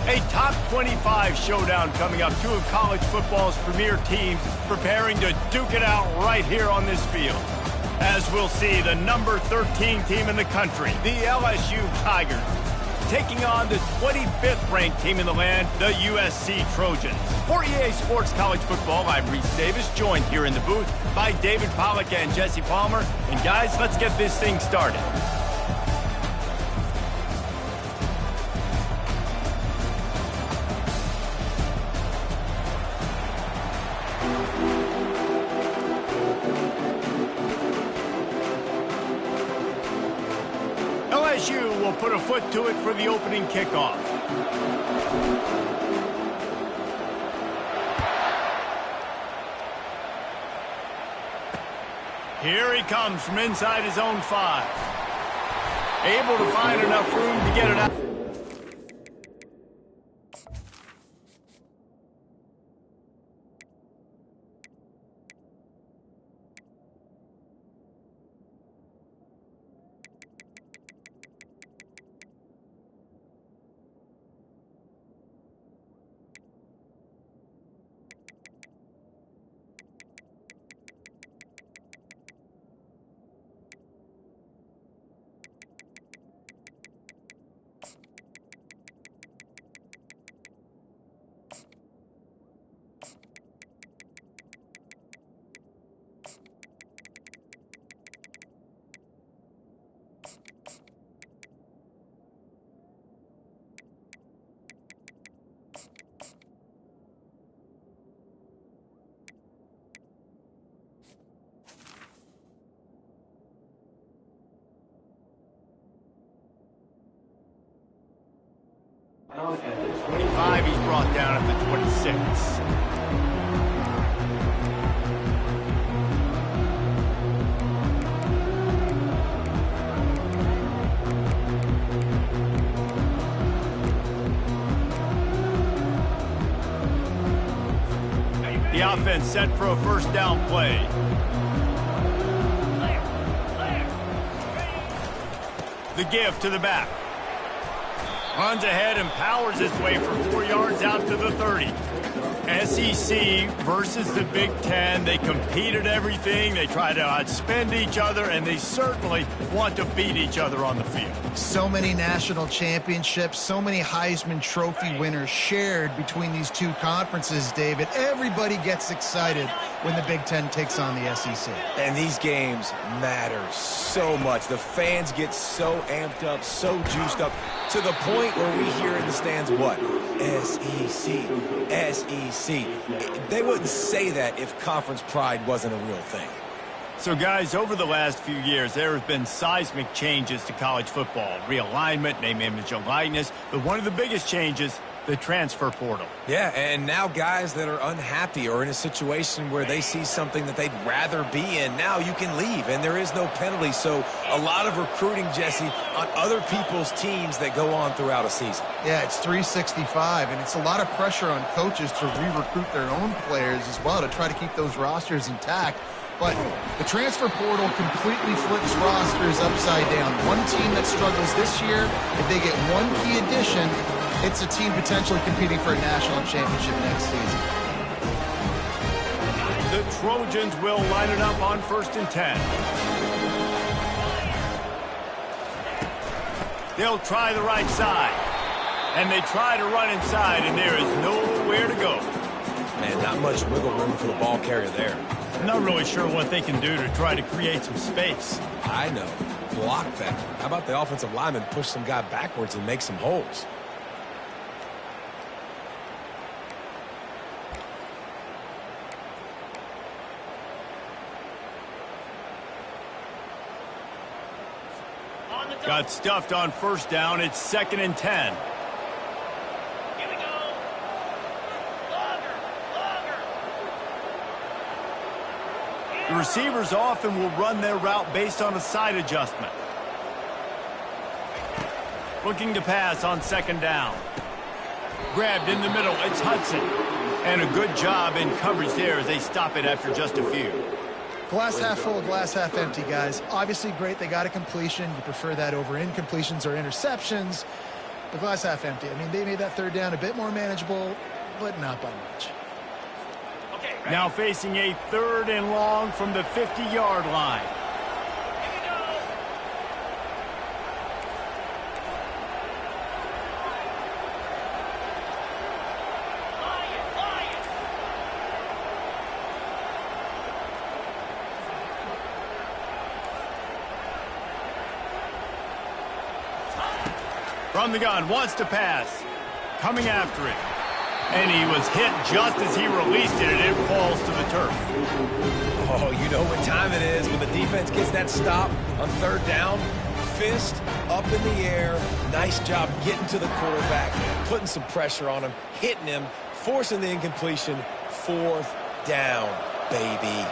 A top 25 showdown coming up. Two of college football's premier teams preparing to duke it out right here on this field. As we'll see, the number 13 team in the country, the LSU Tigers, taking on the 25th ranked team in the land, the USC Trojans. For EA Sports College Football, I'm Reese Davis, joined here in the booth by David Pollack and Jesse Palmer. And guys, let's get this thing started. LSU will put a foot to it for the opening kickoff. Here he comes from inside his own 5. Able to find enough room to get it out. At the 25, he's brought down at the 26. The offense set for a first down play. The give to the back. Runs ahead and powers his way for 4 yards out to the 30. SEC versus the Big Ten. They compete at everything. They try to outspend each other, and they certainly want to beat each other on the field. So many national championships, so many Heisman Trophy winners shared between these two conferences, David. Everybody gets excited when the Big Ten takes on the SEC. And these games matter so much. The fans get so amped up, so juiced up, to the point where we hear in the stands, what? SEC, SEC. They wouldn't say that if conference pride wasn't a real thing. So, guys, over the last few years, there have been seismic changes to college football. Realignment, name, image, and likeness. But one of the biggest changes, the transfer portal. Yeah, and now guys that are unhappy or in a situation where they see something that they'd rather be in, now you can leave, and there is no penalty. So a lot of recruiting, Jesse, on other people's teams that go on throughout a season. Yeah, it's 365, and it's a lot of pressure on coaches to re-recruit their own players as well to try to keep those rosters intact. But the transfer portal completely flips rosters upside down. One team that struggles this year, if they get one key addition, it's a team potentially competing for a national championship next season. The Trojans will line it up on 1st and 10. They'll try the right side. And they try to run inside, and there is nowhere to go. Man, not much wiggle room for the ball carrier there. I'm not really sure what they can do to try to create some space. I know. Block that. How about the offensive lineman push some guy backwards and make some holes? Got stuffed on 1st down. It's 2nd and 10. Here we go. Longer. The receivers often will run their route based on a side adjustment. Looking to pass on 2nd down. Grabbed in the middle. It's Hudson. And a good job in coverage there as they stop it after just a few. Glass half full, glass half empty, guys. Obviously great they got a completion. You prefer that over incompletions or interceptions. the glass half empty. I mean, they made that third down a bit more manageable, but not by much. Okay, ready? Now facing a 3rd and long from the 50-yard line. Here we go. Lion, Lion. From the gun, wants to pass. Coming after it. And he was hit just as he released it, and it falls to the turf. Oh, you know what time it is when the defense gets that stop on 3rd down. Fist up in the air. Nice job getting to the quarterback, putting some pressure on him, hitting him, forcing the incompletion. 4th down, baby.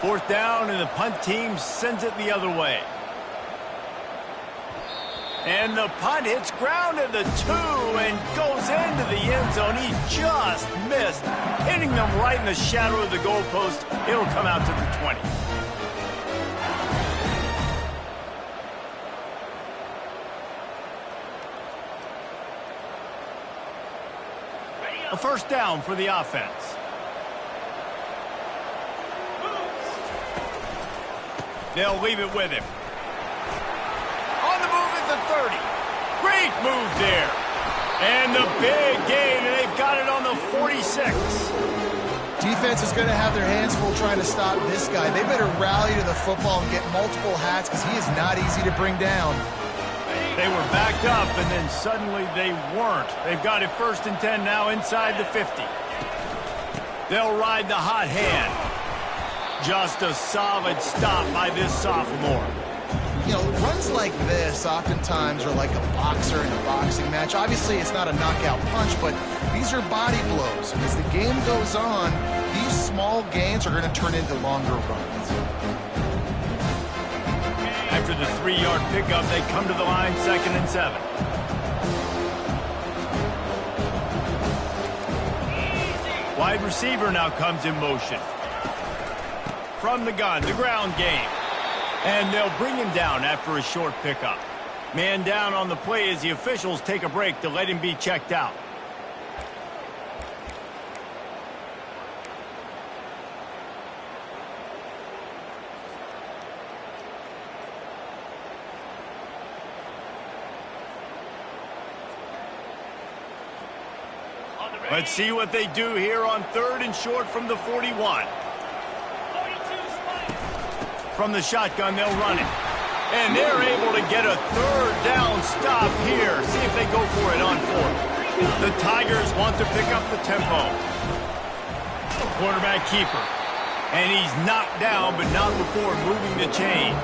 4th down, and the punt team sends it the other way. And the punt hits ground at the 2 and goes into the end zone. He just missed, hitting them right in the shadow of the goalpost. It'll come out to the 20. A 1st down for the offense. They'll leave it with him. On the move at the 30. Great move there. And the big gain, and they've got it on the 46. Defense is going to have their hands full trying to stop this guy. They better rally to the football and get multiple hats because he is not easy to bring down. They were backed up, and then suddenly they weren't. They've got it 1st and 10 now inside the 50. They'll ride the hot hand. Just a solid stop by this sophomore. You know, runs like this oftentimes are like a boxer in a boxing match. Obviously, it's not a knockout punch, but these are body blows. And as the game goes on, these small gains are going to turn into longer runs. After the 3-yard pickup, they come to the line 2nd and 7. Wide receiver now comes in motion. From the gun, the ground game. And they'll bring him down after a short pickup. Man down on the play as the officials take a break to let him be checked out. Let's see what they do here on 3rd and short from the 41. From the shotgun, they'll run it. And they're able to get a 3rd down stop here. See if they go for it on 4th. The Tigers want to pick up the tempo. Quarterback keeper. And he's knocked down, but not before moving the chains.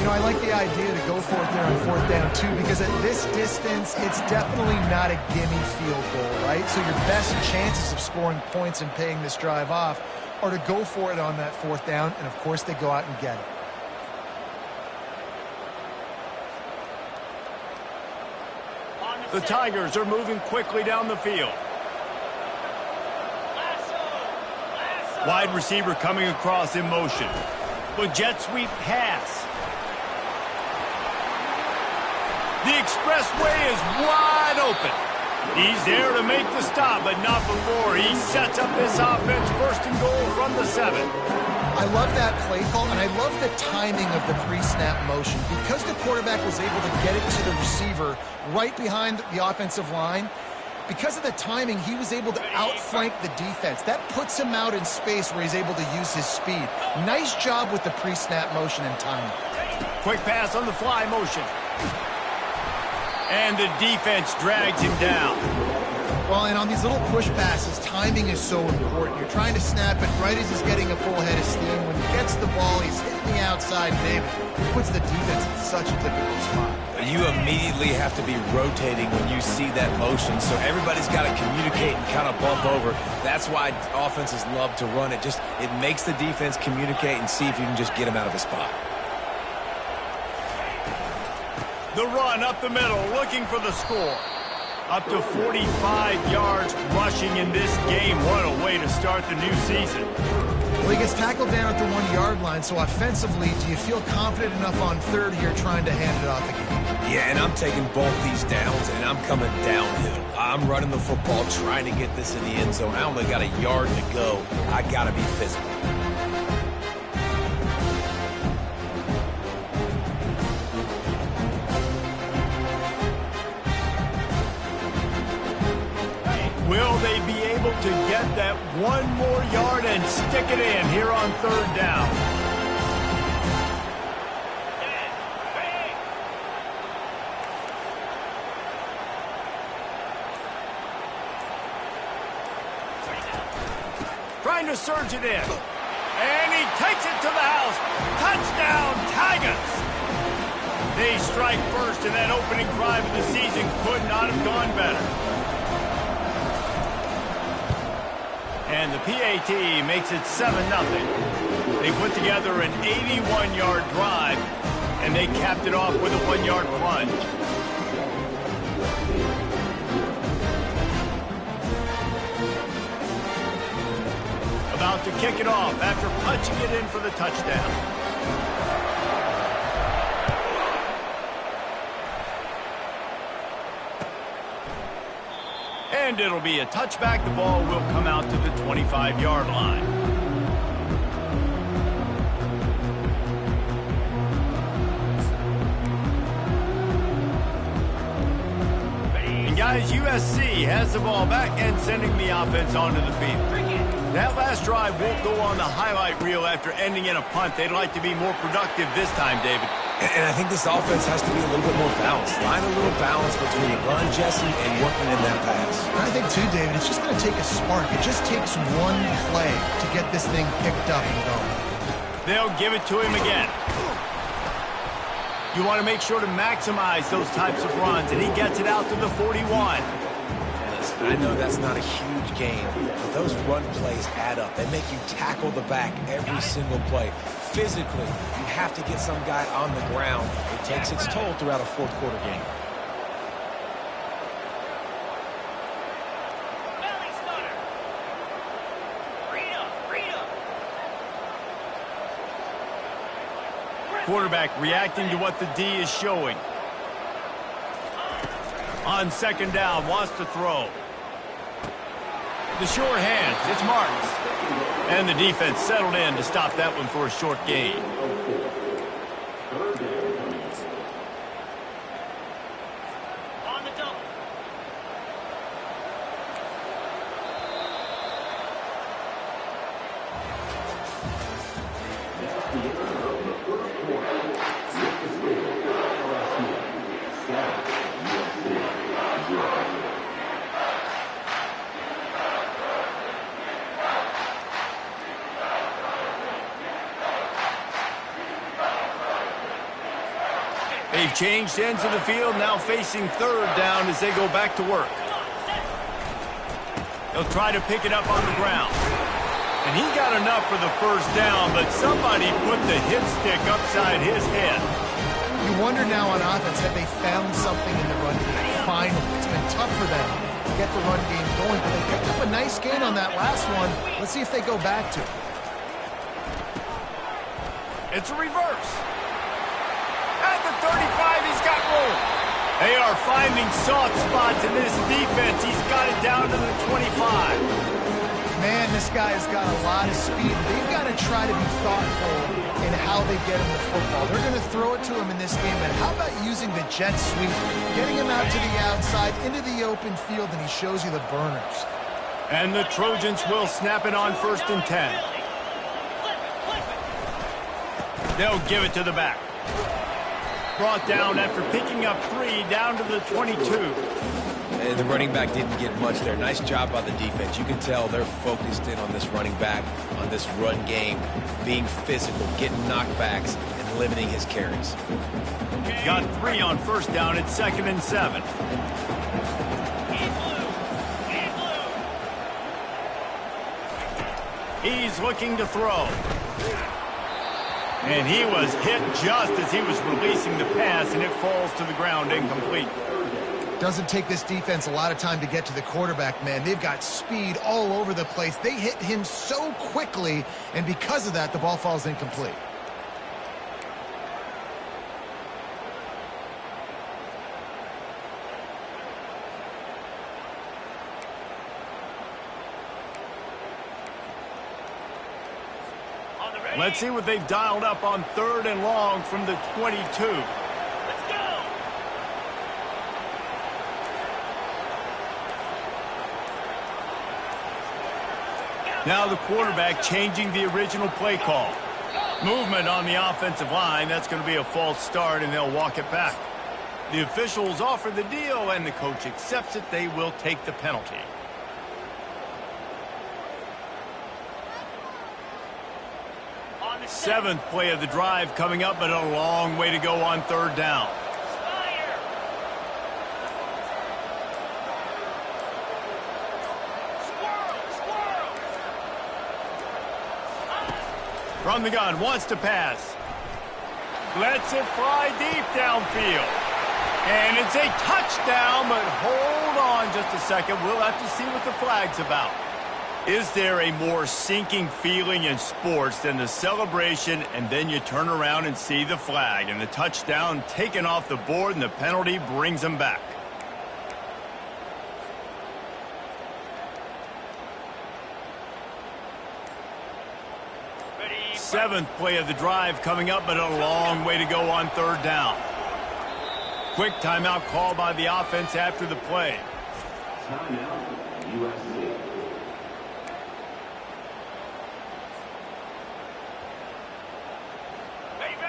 You know, I like the idea to go for it there on 4th down, too, because at this distance, it's definitely not a gimme field goal, right? So your best chances of scoring points and paying this drive off are to go for it on that 4th down, and of course they go out and get it. The Tigers are moving quickly down the field. Wide receiver coming across in motion. The jet sweep pass. The expressway is wide open. He's there to make the stop, but not before he sets up this offense 1st and goal from the 7. I love that play call, and I love the timing of the pre-snap motion. Because the quarterback was able to get it to the receiver right behind the offensive line, because of the timing, he was able to outflank the defense. That puts him out in space where he's able to use his speed. Nice job with the pre-snap motion and timing. Quick pass on the fly motion. And the defense drags him down. Well, and on these little push passes, timing is so important. You're trying to snap it right as he's getting a full head of steam. When he gets the ball, he's hitting the outside nib. It puts the defense in such a difficult spot. You immediately have to be rotating when you see that motion, so everybody's got to communicate and kind of bump over. That's why offenses love to run it. It makes the defense communicate and see if you can just get him out of his spot. The run up the middle, looking for the score. Up to 45 yards rushing in this game. What a way to start the new season. Well, he gets tackled down at the 1-yard line, so offensively, do you feel confident enough on third here trying to hand it off again? Yeah, and I'm taking both these downs, and I'm coming downhill. I'm running the football, trying to get this in the end zone. I only got a yard to go. I got to be physical. Will they be able to get that one more yard and stick it in here on third down? Trying to surge it in. And he takes it to the house. Touchdown, Tigers! They strike first, and that opening drive of the season could not have gone better. And the PAT makes it 7-0. They put together an 81-yard drive, and they capped it off with a 1-yard plunge. About to kick it off after punching it in for the touchdown. And it'll be a touchback. The ball will come out to the 25-yard line. And guys, USC has the ball back and sending the offense onto the field. That last drive won't go on the highlight reel after ending in a punt. They'd like to be more productive this time, David. And I think this offense has to be a little bit more balanced. Find a little balance between the run, Jesse, and working in that pass. I think, too, David, it's just going to take a spark. It just takes one play to get this thing picked up and going. They'll give it to him again. You want to make sure to maximize those types of runs, and he gets it out to the 41. Listen, I know that's not a huge game, but those run plays add up. They make you tackle the back every single play. Physically, you have to get some guy on the ground. It takes its toll throughout a fourth-quarter game. Quarterback reacting to what the D is showing. On second down, wants to throw. The short hands, it's Martins. And the defense settled in to stop that one for a short gain. On the double. They've changed ends of the field, now facing third down as they go back to work. They'll try to pick it up on the ground. And he got enough for the first down, but somebody put the hit stick upside his head. You wonder now on offense, have they found something in the run game? Finally, it's been tough for them to get the run game going, but they picked up a nice gain on that last one. Let's see if they go back to it. It's a reverse. At the 35, he's got room. They are finding soft spots in this defense. He's got it down to the 25. Man, this guy has got a lot of speed. They've got to try to be thoughtful in how they get him the football. They're going to throw it to him in this game, but how about using the jet sweep, getting him out to the outside, into the open field, and he shows you the burners. And the Trojans will snap it on 1st and 10. They'll give it to the back. Brought down after picking up 3 down to the 22. And the running back didn't get much there. Nice job by the defense. You can tell they're focused in on this running back, on this run game, being physical, getting knockbacks, and limiting his carries. Got 3 on 1st down at 2nd and 7. He's looking to throw. And he was hit just as he was releasing the pass, and it falls to the ground incomplete. Doesn't take this defense a lot of time to get to the quarterback, man. They've got speed all over the place. They hit him so quickly, and because of that, the ball falls incomplete. Let's see what they've dialed up on 3rd and long from the 22. Let's go. Now the quarterback changing the original play call. Movement on the offensive line. That's going to be a false start, and they'll walk it back. The officials offer the deal, and the coach accepts it. They will take the penalty. Seventh play of the drive coming up, but a long way to go on 3rd down. Fire. Squirrel. From the gun, wants to pass. Lets it fly deep downfield. And it's a touchdown, but hold on just a second. We'll have to see what the flag's about. Is there a more sinking feeling in sports than the celebration and then you turn around and see the flag and the touchdown taken off the board and the penalty brings them back? Ready. Seventh play of the drive coming up, but a long way to go on 3rd down. Quick timeout call by the offense after the play. Timeout, USC.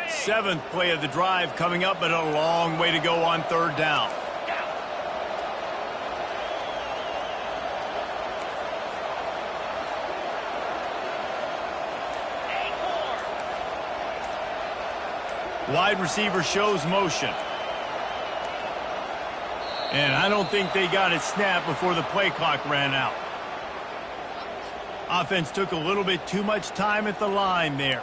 Seventh play of the drive coming up, but a long way to go on 3rd down. Wide receiver shows motion. And I don't think they got it snapped before the play clock ran out. Offense took a little bit too much time at the line there.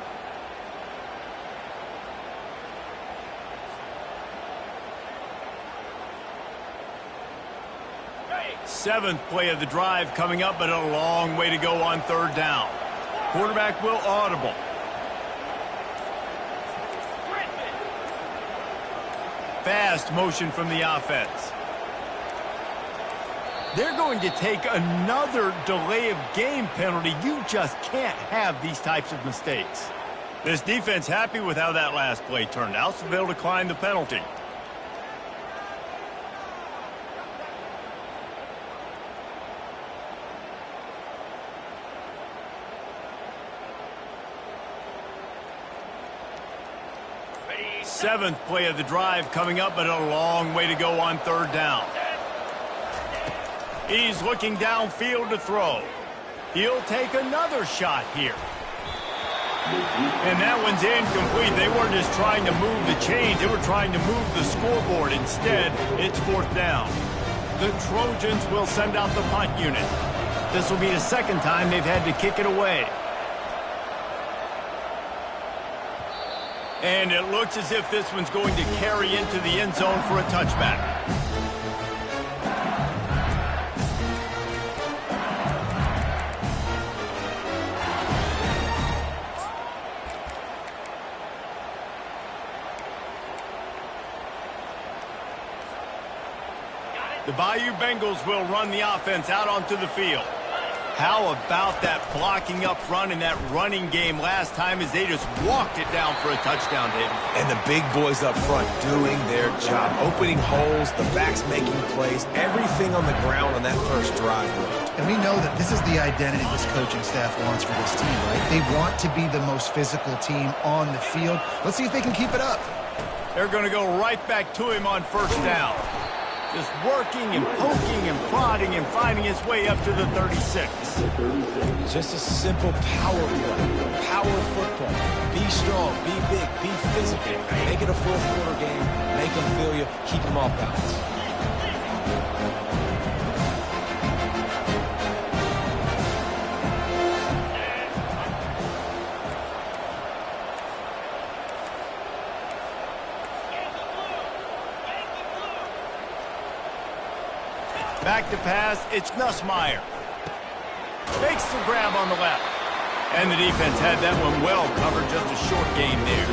Seventh play of the drive coming up, but a long way to go on 3rd down. Quarterback will audible. Fast motion from the offense. They're going to take another delay of game penalty. You just can't have these types of mistakes. This defense happy with how that last play turned out, so they'll decline the penalty. Seventh play of the drive coming up, but a long way to go on 3rd down. He's looking downfield to throw. He'll take another shot here. And that one's incomplete. They weren't just trying to move the chains. They were trying to move the scoreboard. Instead, it's 4th down. The Trojans will send out the punt unit. This will be the second time they've had to kick it away. And it looks as if this one's going to carry into the end zone for a touchback. The Bayou Bengals will run the offense out onto the field. How about that blocking up front and that running game last time as they just walked it down for a touchdown, David? And the big boys up front doing their job, opening holes, the backs making plays, everything on the ground on that first drive. And we know that this is the identity this coaching staff wants for this team, right? They want to be the most physical team on the field. Let's see if they can keep it up. They're going to go right back to him on 1st down. Just working and poking and prodding and finding his way up to the 36. Just a simple power play. Power football. Be strong, be big, be physical. Make it a full quarter game. Make them feel you. Keep them off balance. Back to pass, it's Nussmeier. Makes the grab on the left. And the defense had that one well covered, just a short gain there.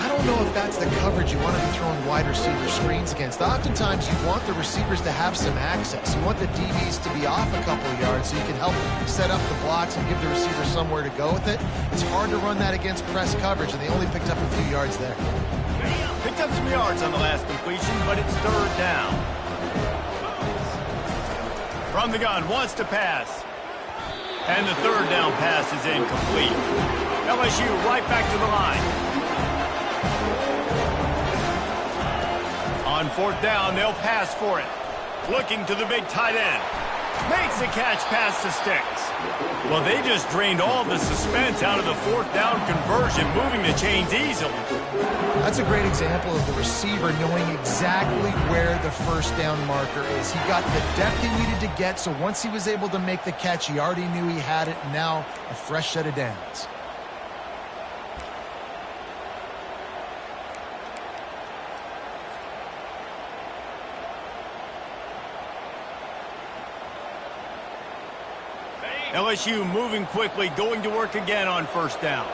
I don't know if that's the coverage you want to be throwing wide receiver screens against. Oftentimes, you want the receivers to have some access. You want the DBs to be off a couple of yards so you can help set up the blocks and give the receiver somewhere to go with it. It's hard to run that against press coverage, and they only picked up a few yards there. Picked up some yards on the last completion, but it's third down. From the gun, wants to pass. And the third down pass is incomplete. LSU right back to the line. On fourth down, they'll pass for it. Looking to the big tight end. Makes the catch past the sticks. Well, they just drained all the suspense out of the fourth down conversion, moving the chains easily. That's a great example of the receiver knowing exactly where the first down marker is. He got the depth he needed to get, so once he was able to make the catch, he already knew he had it. Now, a fresh set of downs. LSU moving quickly, going to work again on first down.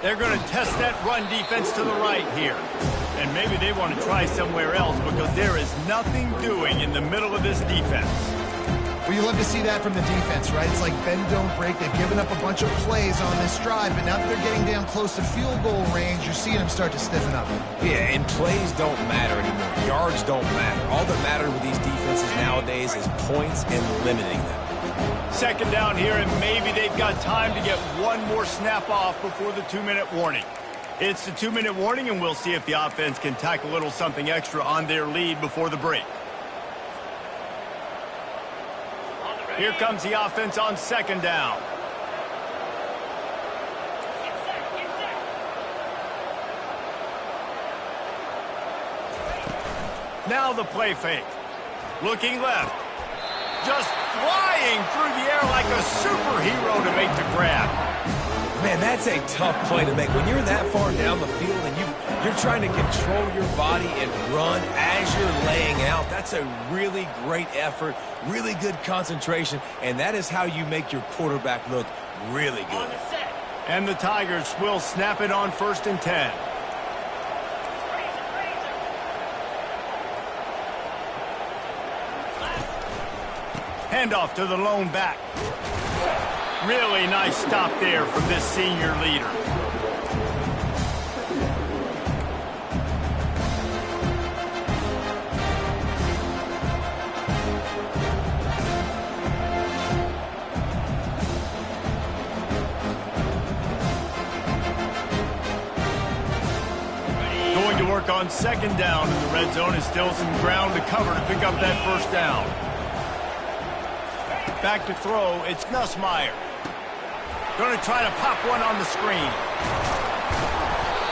They're going to test that run defense to the right here. And maybe they want to try somewhere else because there is nothing doing in the middle of this defense. Well, you love to see that from the defense, right? It's like bend, don't break. They've given up a bunch of plays on this drive, but now that they're getting down close to field goal range, you're seeing them start to stiffen up. Yeah, and plays don't matter anymore. Yards don't matter. All that matters with these defenses nowadays is points and limiting them. Second down here, and maybe they've got time to get one more snap off before the 2-minute warning. It's the 2-minute warning, and we'll see if the offense can tack a little something extra on their lead before the break. Here comes the offense on second down. Now the play fake. Looking left. Just flying through the air like a superhero to make the grab. Man, that's a tough play to make. When you're that far down the field and you're trying to control your body and run as you're laying out, that's a really great effort, really good concentration, and that is how you make your quarterback look really good. And the Tigers will snap it on 1st and 10. Handoff to the lone back. Really nice stop there from this senior leader. Going to work on second down, and the red zone is still some ground to cover to pick up that first down. Back to throw, it's Nussmeier. Going to try to pop one on the screen.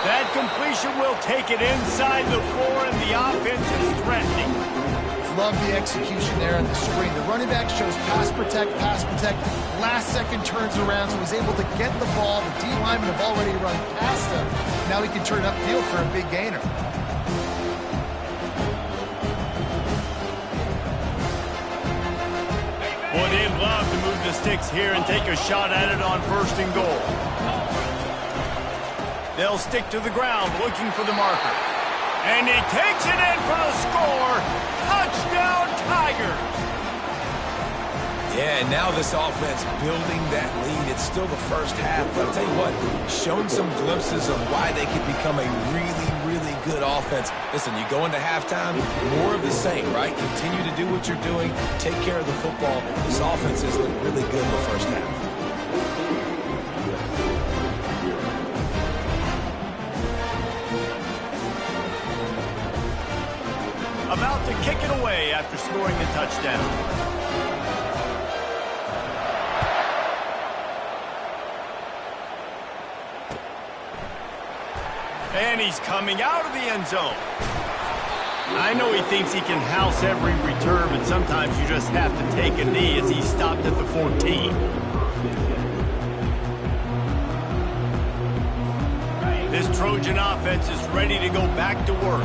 That completion will take it inside the 4, and the offense is threatening. Love the execution there on the screen. The running back shows pass protect, last second turns around, so he's able to get the ball. The D-linemen have already run past him. Now he can turn upfield for a big gainer. Boy, they'd love to move the sticks here and take a shot at it on 1st and goal. They'll stick to the ground looking for the marker. And he takes it in for the score. Touchdown, Tigers! Yeah, and now this offense building that lead. It's still the first half, but I'll tell you what, shown some glimpses of why they could become a really good offense. Listen, you go into halftime, more of the same, right? Continue to do what you're doing, take care of the football. This offense has looked really good in the first half. About to kick it away after scoring a touchdown. And he's coming out of the end zone. I know he thinks he can house every return, but sometimes you just have to take a knee as he stopped at the 14. Trojan offense is ready to go back to work.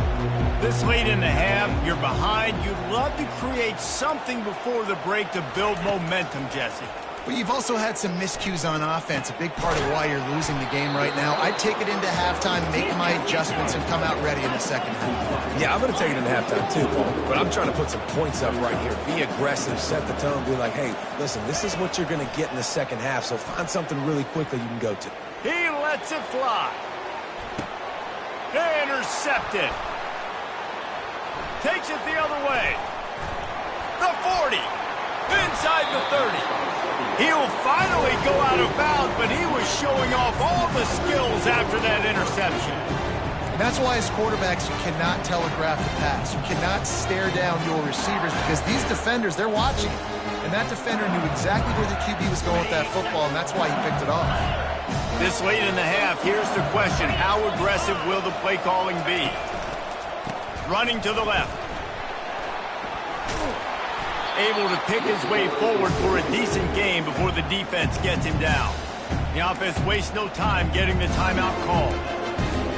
This late in the half, you're behind. You'd love to create something before the break to build momentum, Jesse. But you've also had some miscues on offense, a big part of why you're losing the game right now. I'd take it into halftime, make my adjustments, and come out ready in the second half. Yeah, I'm going to take it into halftime too, Paul. But I'm trying to put some points up right here. Be aggressive, set the tone, be like, hey, listen, this is what you're going to get in the second half, so find something really quickly you can go to. He lets it fly. Intercepted. Takes it the other way. The 40. Inside the 30. He'll finally go out of bounds, but he was showing off all the skills after that interception. And that's why as quarterbacks, you cannot telegraph the pass. You cannot stare down your receivers because these defenders, they're watching. And that defender knew exactly where the QB was going with that football, and that's why he picked it off. This late in the half, here's the question. How aggressive will the play calling be? Running to the left. Able to pick his way forward for a decent game before the defense gets him down. The offense wastes no time getting the timeout called.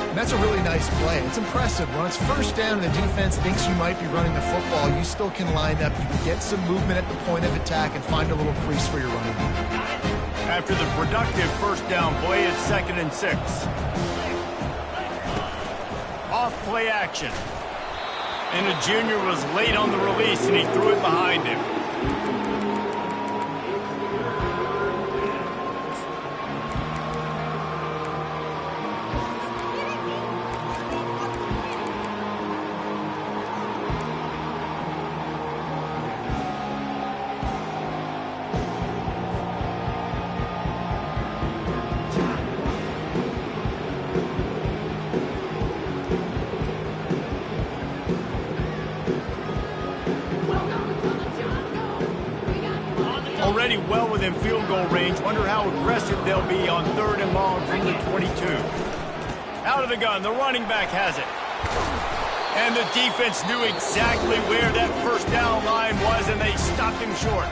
And that's a really nice play. It's impressive. When it's first down and the defense thinks you might be running the football, you still can line up. You can get some movement at the point of attack and find a little crease for your running back. After the productive first down play, it's 2nd and 6. Off play action. And the junior was late on the release, and he threw it behind him. Already well within field goal range. Wonder how aggressive they'll be on 3rd and long from the 22. Out of the gun, the running back has it. And the defense knew exactly where that first down line was, and they stopped him short.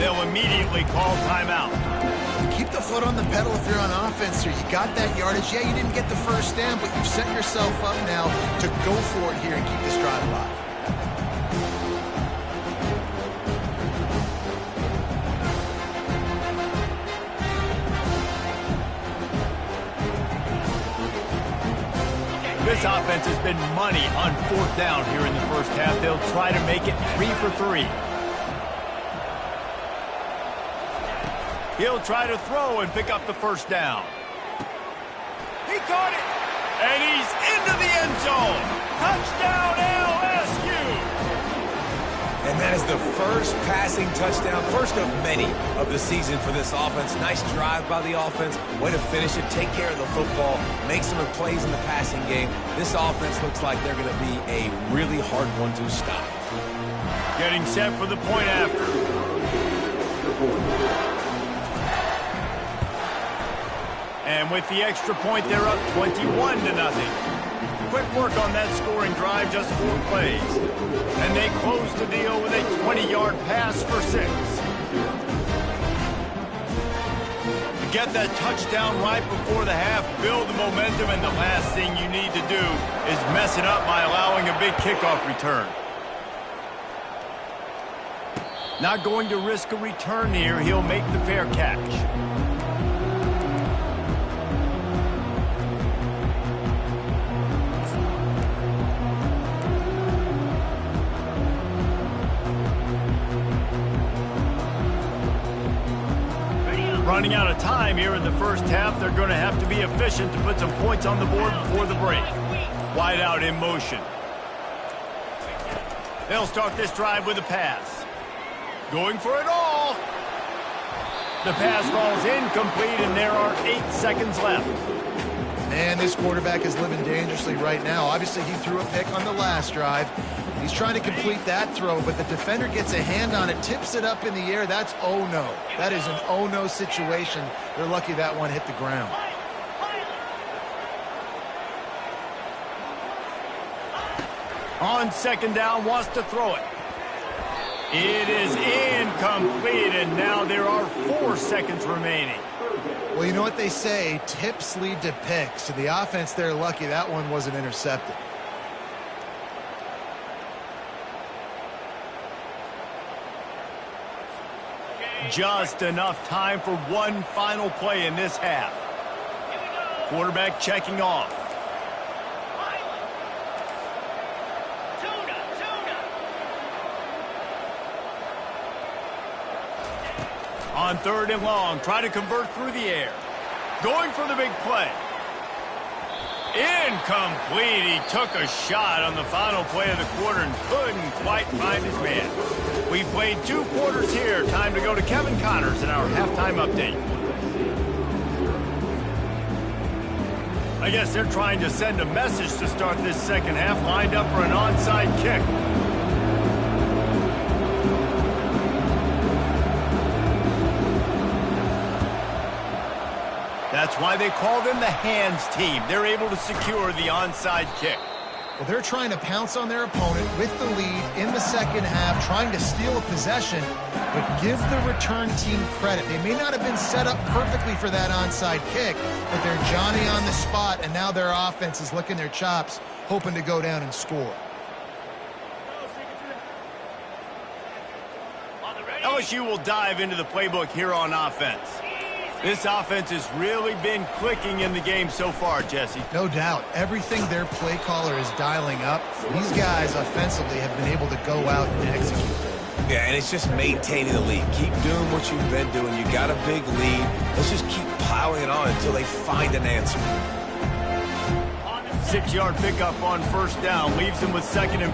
They'll immediately call timeout. Keep the foot on the pedal if you're on offense here. You got that yardage. Yeah, you didn't get the first down, but you've set yourself up now to go for it here and keep this drive alive. This offense has been money on 4th down here in the first half. They'll try to make it 3 for 3. He'll try to throw and pick up the first down. He caught it, and he's into the end zone. Touchdown, LSU! And that is the first passing touchdown, first of many of the season for this offense. Nice drive by the offense. Way to finish it, take care of the football, make some plays in the passing game. This offense looks like they're going to be a really hard one to stop. Getting set for the point after. And with the extra point, they're up 21-0. Quick work on that scoring drive, just 4 plays. And they close the deal with a 20-yard pass for 6. To get that touchdown right before the half, build the momentum, and the last thing you need to do is mess it up by allowing a big kickoff return. Not going to risk a return here. He'll make the fair catch. Running out of time here in the first half. They're going to have to be efficient to put some points on the board before the break. Wide out in motion. They'll start this drive with a pass. Going for it all. The pass falls incomplete, and there are 8 seconds left. Man, this quarterback is living dangerously right now. Obviously, he threw a pick on the last drive. He's trying to complete that throw, but the defender gets a hand on it, tips it up in the air. That's oh-no. That is an oh-no situation. They're lucky that one hit the ground. On 2nd down, wants to throw it. It is incomplete, and now there are 4 seconds remaining. Well, you know what they say, tips lead to picks. So the offense, they're lucky that one wasn't intercepted. Just enough time for one final play in this half. Quarterback checking off. On 3rd and long, try to convert through the air. Going for the big play. Incomplete. He took a shot on the final play of the quarter and couldn't quite find his man. We played 2 quarters here. Time to go to Kevin Connors in our halftime update. I guess they're trying to send a message to start this second half, lined up for an onside kick. That's why they call them the hands team. They're able to secure the onside kick. Well, they're trying to pounce on their opponent with the lead in the second half, trying to steal a possession, but give the return team credit. They may not have been set up perfectly for that onside kick, but they're Johnny on the spot, and now their offense is licking their chops, hoping to go down and score. LSU will dive into the playbook here on offense. This offense has really been clicking in the game so far, Jesse. No doubt. Everything their play caller is dialing up, these guys offensively have been able to go out and execute. Yeah, and it's just maintaining the lead. Keep doing what you've been doing. You got a big lead. Let's just keep piling it on until they find an answer. 6-yard pickup on 1st down leaves them with 2nd and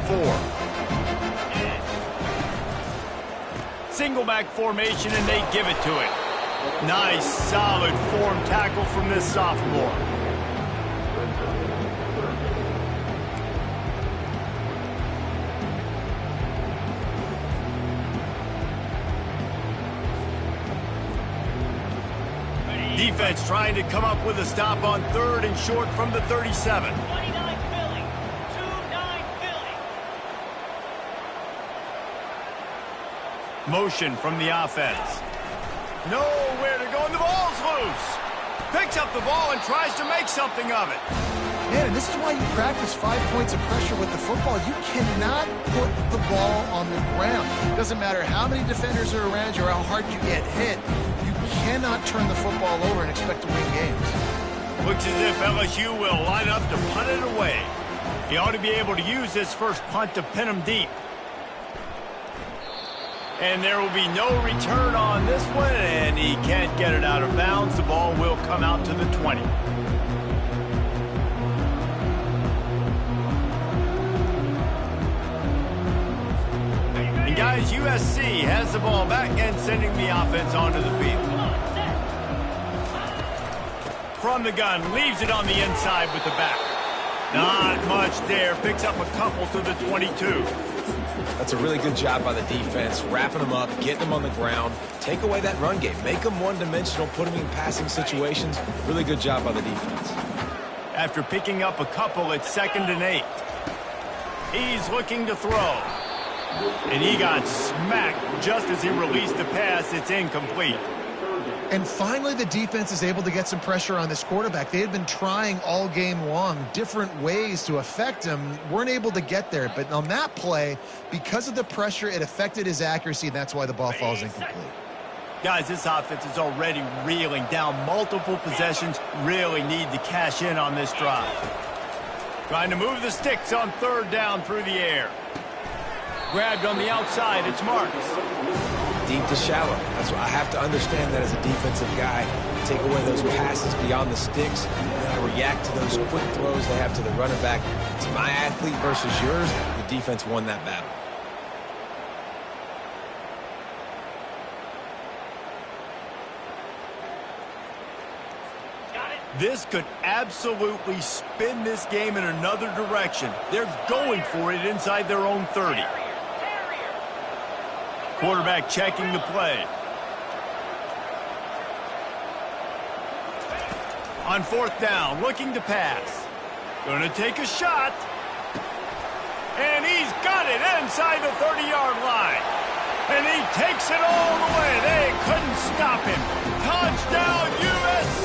4. Single back formation, and they give it to it. Nice, solid form tackle from this sophomore. Defense trying to come up with a stop on 3rd and short from the 37. 29 Philly. 2-9 Philly. Motion from the offense. Nowhere to go, and the ball's loose. Picks up the ball and tries to make something of it. Man, and this is why you practice 5 points of pressure with the football. You cannot put the ball on the ground. It doesn't matter how many defenders are around you or how hard you get hit. You cannot turn the football over and expect to win games. Looks as if LSU will line up to punt it away. He ought to be able to use this first punt to pin him deep. And there will be no return on this one, and he can't get it out of bounds. The ball will come out to the 20. And guys, USC has the ball back and sending the offense onto the field. From the gun, leaves it on the inside with the back. Not much there, picks up a couple to the 22. That's a really good job by the defense, wrapping them up, getting them on the ground, take away that run game, make them one-dimensional, put them in passing situations. Really good job by the defense. After picking up a couple, it's 2nd and 8. He's looking to throw. And he got smacked just as he released the pass. It's incomplete. And finally, the defense is able to get some pressure on this quarterback. They had been trying all game long different ways to affect him. Weren't able to get there. But on that play, because of the pressure, it affected his accuracy, and that's why the ball falls incomplete. Guys, this offense is already reeling down multiple possessions. Really need to cash in on this drive. Trying to move the sticks on 3rd down through the air. Grabbed on the outside. It's Marks. Deep to shallow. That's what I have to understand that as a defensive guy. Take away those passes beyond the sticks, and then I react to those quick throws they have to the running back. It's my athlete versus yours. The defense won that battle. This could absolutely spin this game in another direction. They're going for it inside their own 30. Quarterback checking the play. On 4th down, looking to pass. Gonna take a shot. And he's got it inside the 30-yard line. And he takes it all the way. They couldn't stop him. Touchdown, USC!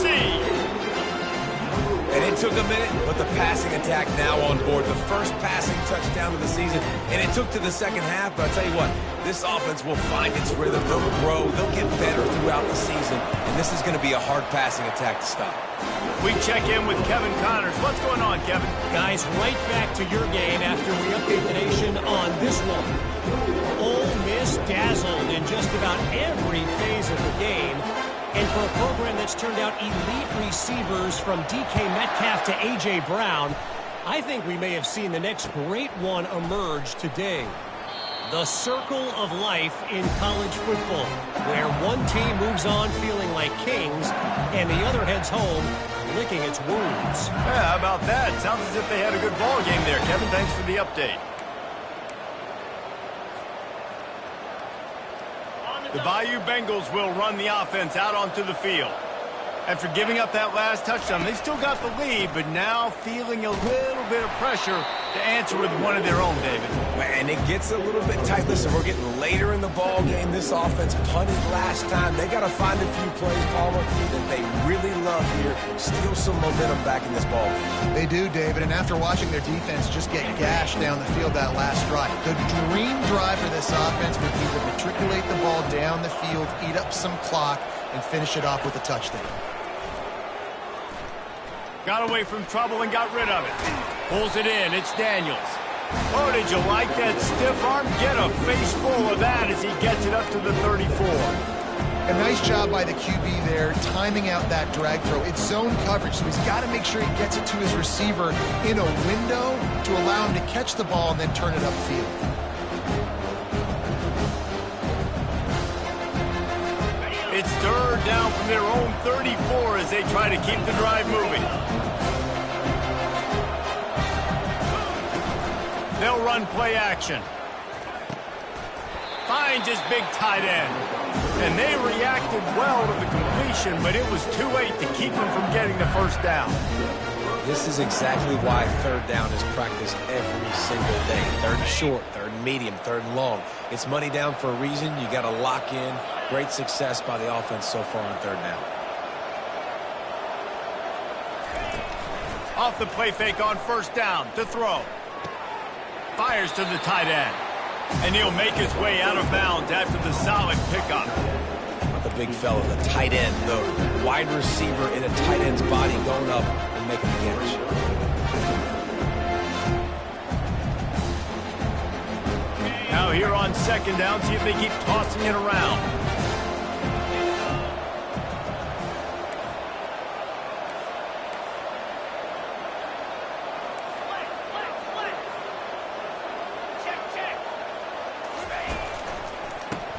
took a minute, but the passing attack now on board. The first passing touchdown of the season, and it took to the second half, but I'll tell you what, this offense will find its rhythm. They'll grow. They'll get better throughout the season, and this is going to be a hard passing attack to stop. We check in with Kevin Connors. What's going on, Kevin? Guys, right back to your game after we update the nation on this one. Ole Miss dazzled in just about every phase of the game. And for a program that's turned out elite receivers from DK Metcalf to A.J. Brown, I think we may have seen the next great one emerge today. The circle of life in college football, where one team moves on feeling like kings and the other heads home licking its wounds. Yeah, how about that? Sounds as if they had a good ball game there. Kevin, thanks for the update. The Bayou Bengals will run the offense out onto the field. After giving up that last touchdown, they still got the lead, but now feeling a little bit of pressure to answer with one of their own, David. And it gets a little bit tight. Listen, we're getting later in the ball game. This offense punted last time. They got to find a few plays, Palmer, that they really love here. Steal some momentum back in this ball game. They do, David, and after watching their defense just get gashed down the field that last drive, the dream drive for this offense would be to matriculate the ball down the field, eat up some clock, and finish it off with a touchdown. Got away from trouble and got rid of it. Pulls it in. It's Daniels. Oh, did you like that stiff arm? Get a face full of that as he gets it up to the 34. A nice job by the QB there, timing out that drag throw. It's zone coverage, so he's got to make sure he gets it to his receiver in a window to allow him to catch the ball and then turn it upfield. It's third down from their own 34 as they try to keep the drive moving. They'll run play action. Finds his big tight end. And they reacted well to the completion, but it was too late to keep them from getting the first down. This is exactly why third down is practiced every single day. Third and short, third and medium, third and long. It's money down for a reason. You got to lock in. Great success by the offense so far on third down. Off the play fake on first down to throw. Fires to the tight end. And he'll make his way out of bounds after the solid pickup. Not the big fella, the tight end, the wide receiver in a tight end's body going up and making the catch. Now here on second down, see if they keep tossing it around.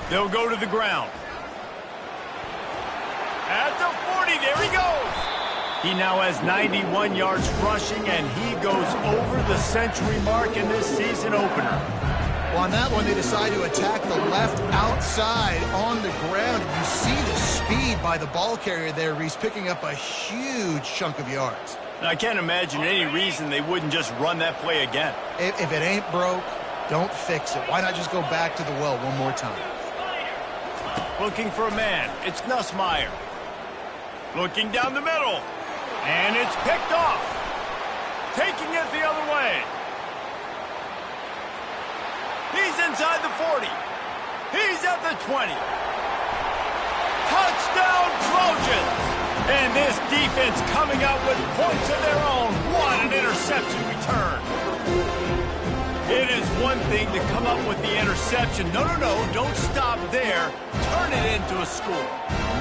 They'll go to the ground. At the 40, there he goes. He now has 91 yards rushing, and he goes over the century mark in this season opener. Well, on that one, they decide to attack the left outside on the ground. And you see the speed by the ball carrier there, Reese, picking up a huge chunk of yards. Now, I can't imagine any reason they wouldn't just run that play again. If it ain't broke, don't fix it. Why not just go back to the well one more time? Looking for a man. It's Nussmeier. Looking down the middle. And it's picked off. Taking it the other way. He's inside the 40. He's at the 20. Touchdown Trojans. And this defense coming out with points of their own. What an interception return. It is one thing to come up with the interception. No, don't stop there. Turn it into a score.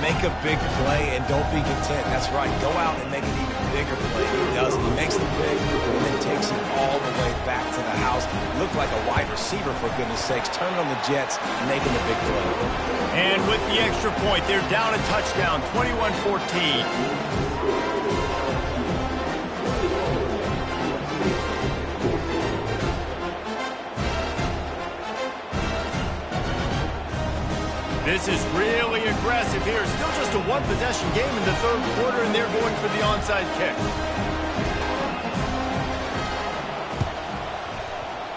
Make a big play and don't be content. That's right. Go out and make an even bigger play. He does it. He makes the big and then takes it all the way back to the house. Looked like a wide receiver, for goodness sakes. Turn on the Jets, making a big play. And with the extra point, they're down a touchdown, 21-14. This is really aggressive here. Still just a one-possession game in the third quarter, and they're going for the onside kick.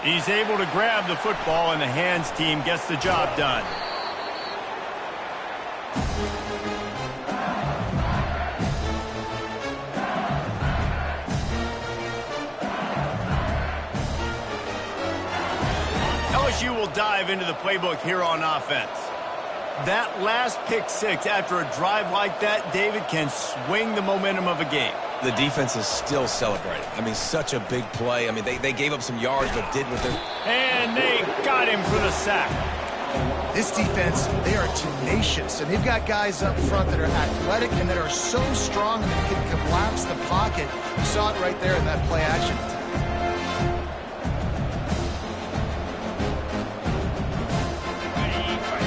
He's able to grab the football, and the hands team gets the job done. dive into the playbook here on offense. That last pick six after a drive like that, David, can swing the momentum of a game. The defense is still celebrating. I mean, such a big play. I mean, they gave up some yards, but did what they're... And they got him for the sack. This defense, they are tenacious, and they've got guys up front that are athletic and that are so strong that they can collapse the pocket. You saw it right there in that play action attack.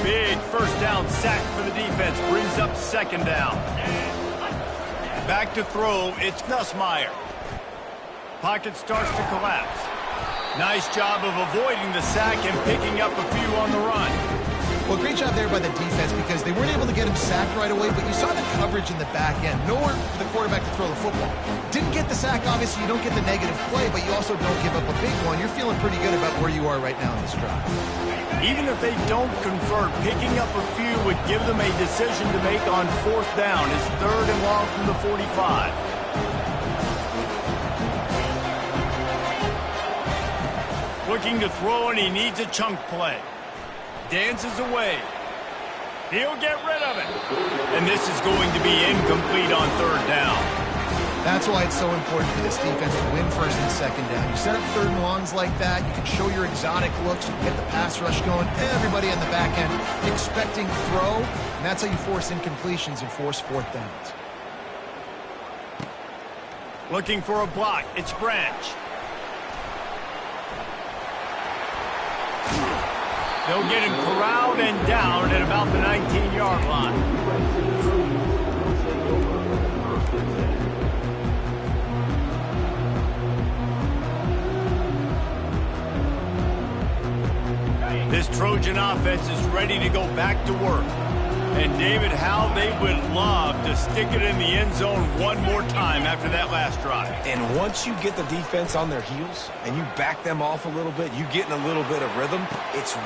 Big first down sack for the defense. Brings up second down. Back to throw. It's Nussmeier. Pocket starts to collapse. Nice job of avoiding the sack and picking up a few on the run. Well, great job there by the defense because they weren't able to get him sacked right away, but you saw the coverage in the back end. Nowhere for the quarterback to throw the football. Didn't get the sack, obviously. You don't get the negative play, but you also don't give up a big one. You're feeling pretty good about where you are right now in this drive. Even if they don't convert, picking up a few would give them a decision to make on fourth down. It's third and long from the 45. Looking to throw, and he needs a chunk play. Dances away. He'll get rid of it. And this is going to be incomplete on third down. That's why it's so important for this defense to win first and second down. You set up third and longs like that, you can show your exotic looks, you can get the pass rush going, everybody in the back end expecting throw, and that's how you force incompletions and force fourth downs. Looking for a block. It's Branch. They'll get him corralled and down at about the 19-yard line. This Trojan offense is ready to go back to work. And David, how they would love to stick it in the end zone one more time after that last drive. And once you get the defense on their heels and you back them off a little bit, you get in a little bit of rhythm, it's...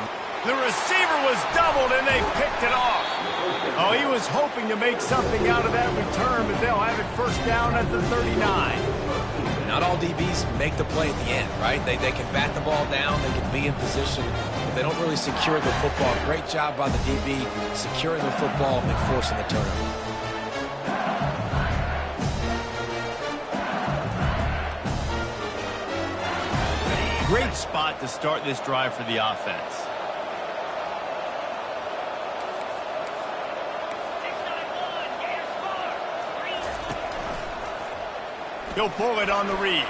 The receiver was doubled, and they picked it off. Oh, he was hoping to make something out of that return, but they'll have it first down at the 39. Not all DBs make the play at the end, right? They can bat the ball down, they can be in position, but they don't really secure the football. Great job by the DB securing the football and forcing the turnover. Great spot to start this drive for the offense. He'll pull it on the read.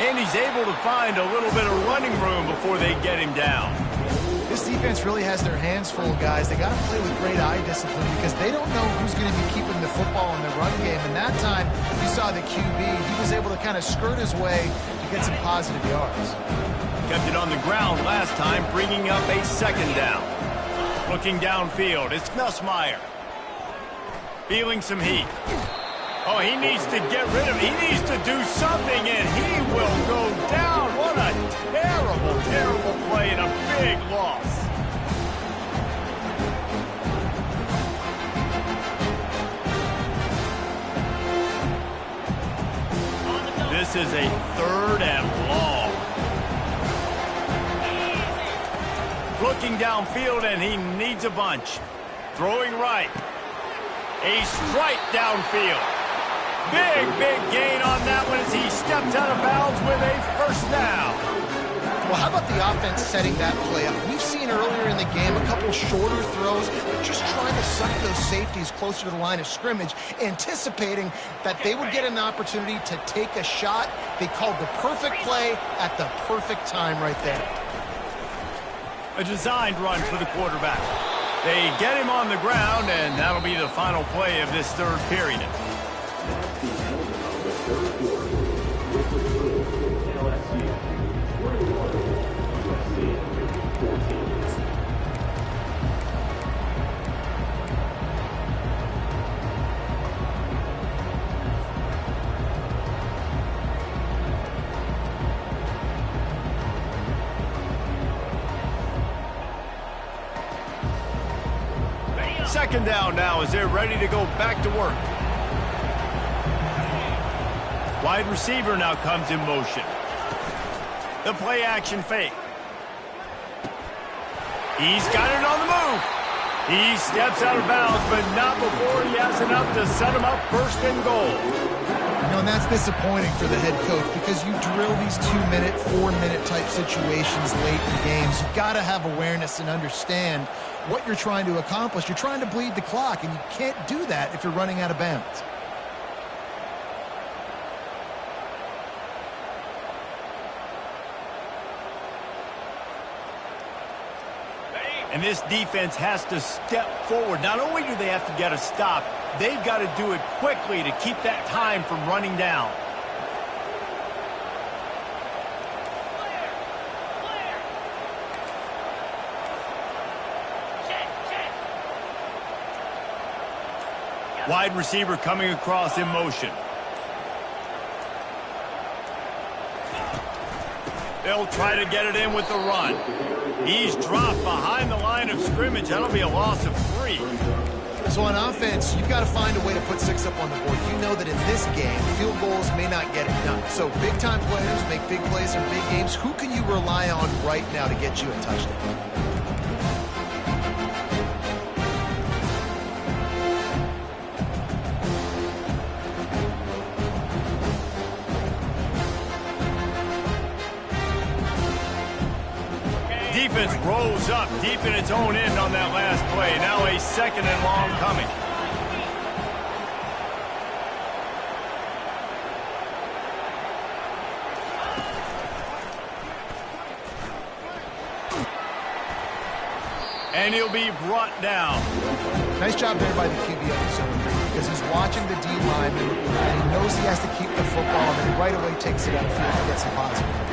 And he's able to find a little bit of running room before they get him down. This defense really has their hands full, guys. They got to play with great eye discipline because they don't know who's going to be keeping the football in the run game. And that time, you saw the QB. He was able to kind of skirt his way to get some positive yards. Kept it on the ground last time, bringing up a second down. Looking downfield, it's Nussmeier. Feeling some heat. Oh, he needs to get rid of it. He needs to do something, and he will go down. What a terrible, terrible play and a big loss. This is a third and long. Looking downfield, and he needs a bunch. Throwing right. A strike downfield. Big, big gain on that one as he steps out of bounds with a first down. Well, how about the offense setting that play up? We've seen earlier in the game a couple shorter throws. They're just trying to suck those safeties closer to the line of scrimmage, anticipating that they would get an opportunity to take a shot. They called the perfect play at the perfect time right there. A designed run for the quarterback. They get him on the ground, and that'll be the final play of this third period. Second down now as they're ready to go back to work. Wide receiver now comes in motion. The play action fake. He's got it on the move. He steps out of bounds, but not before he has enough to set him up first and goal. You know, and that's disappointing for the head coach because you drill these 2-minute, 4-minute type situations late in games. You've got to have awareness and understand what you're trying to accomplish. You're trying to bleed the clock, and you can't do that if you're running out of bounds. And this defense has to step forward. Not only do they have to get a stop, they've got to do it quickly to keep that time from running down. Wide receiver coming across in motion. They'll try to get it in with the run. He's dropped behind the line of scrimmage. That'll be a loss of 3. So on offense, you've got to find a way to put 6 up on the board. You know that in this game, field goals may not get it done. So big-time players make big plays in big games. Who can you rely on right now to get you a touchdown? Defense rolls up deep in its own end on that last play. Now a 2nd and long coming. And he'll be brought down. Nice job there by the QB on the zone because he's watching the D lineman and he knows he has to keep the football, and then he right away takes it out of field to get some positive numbers.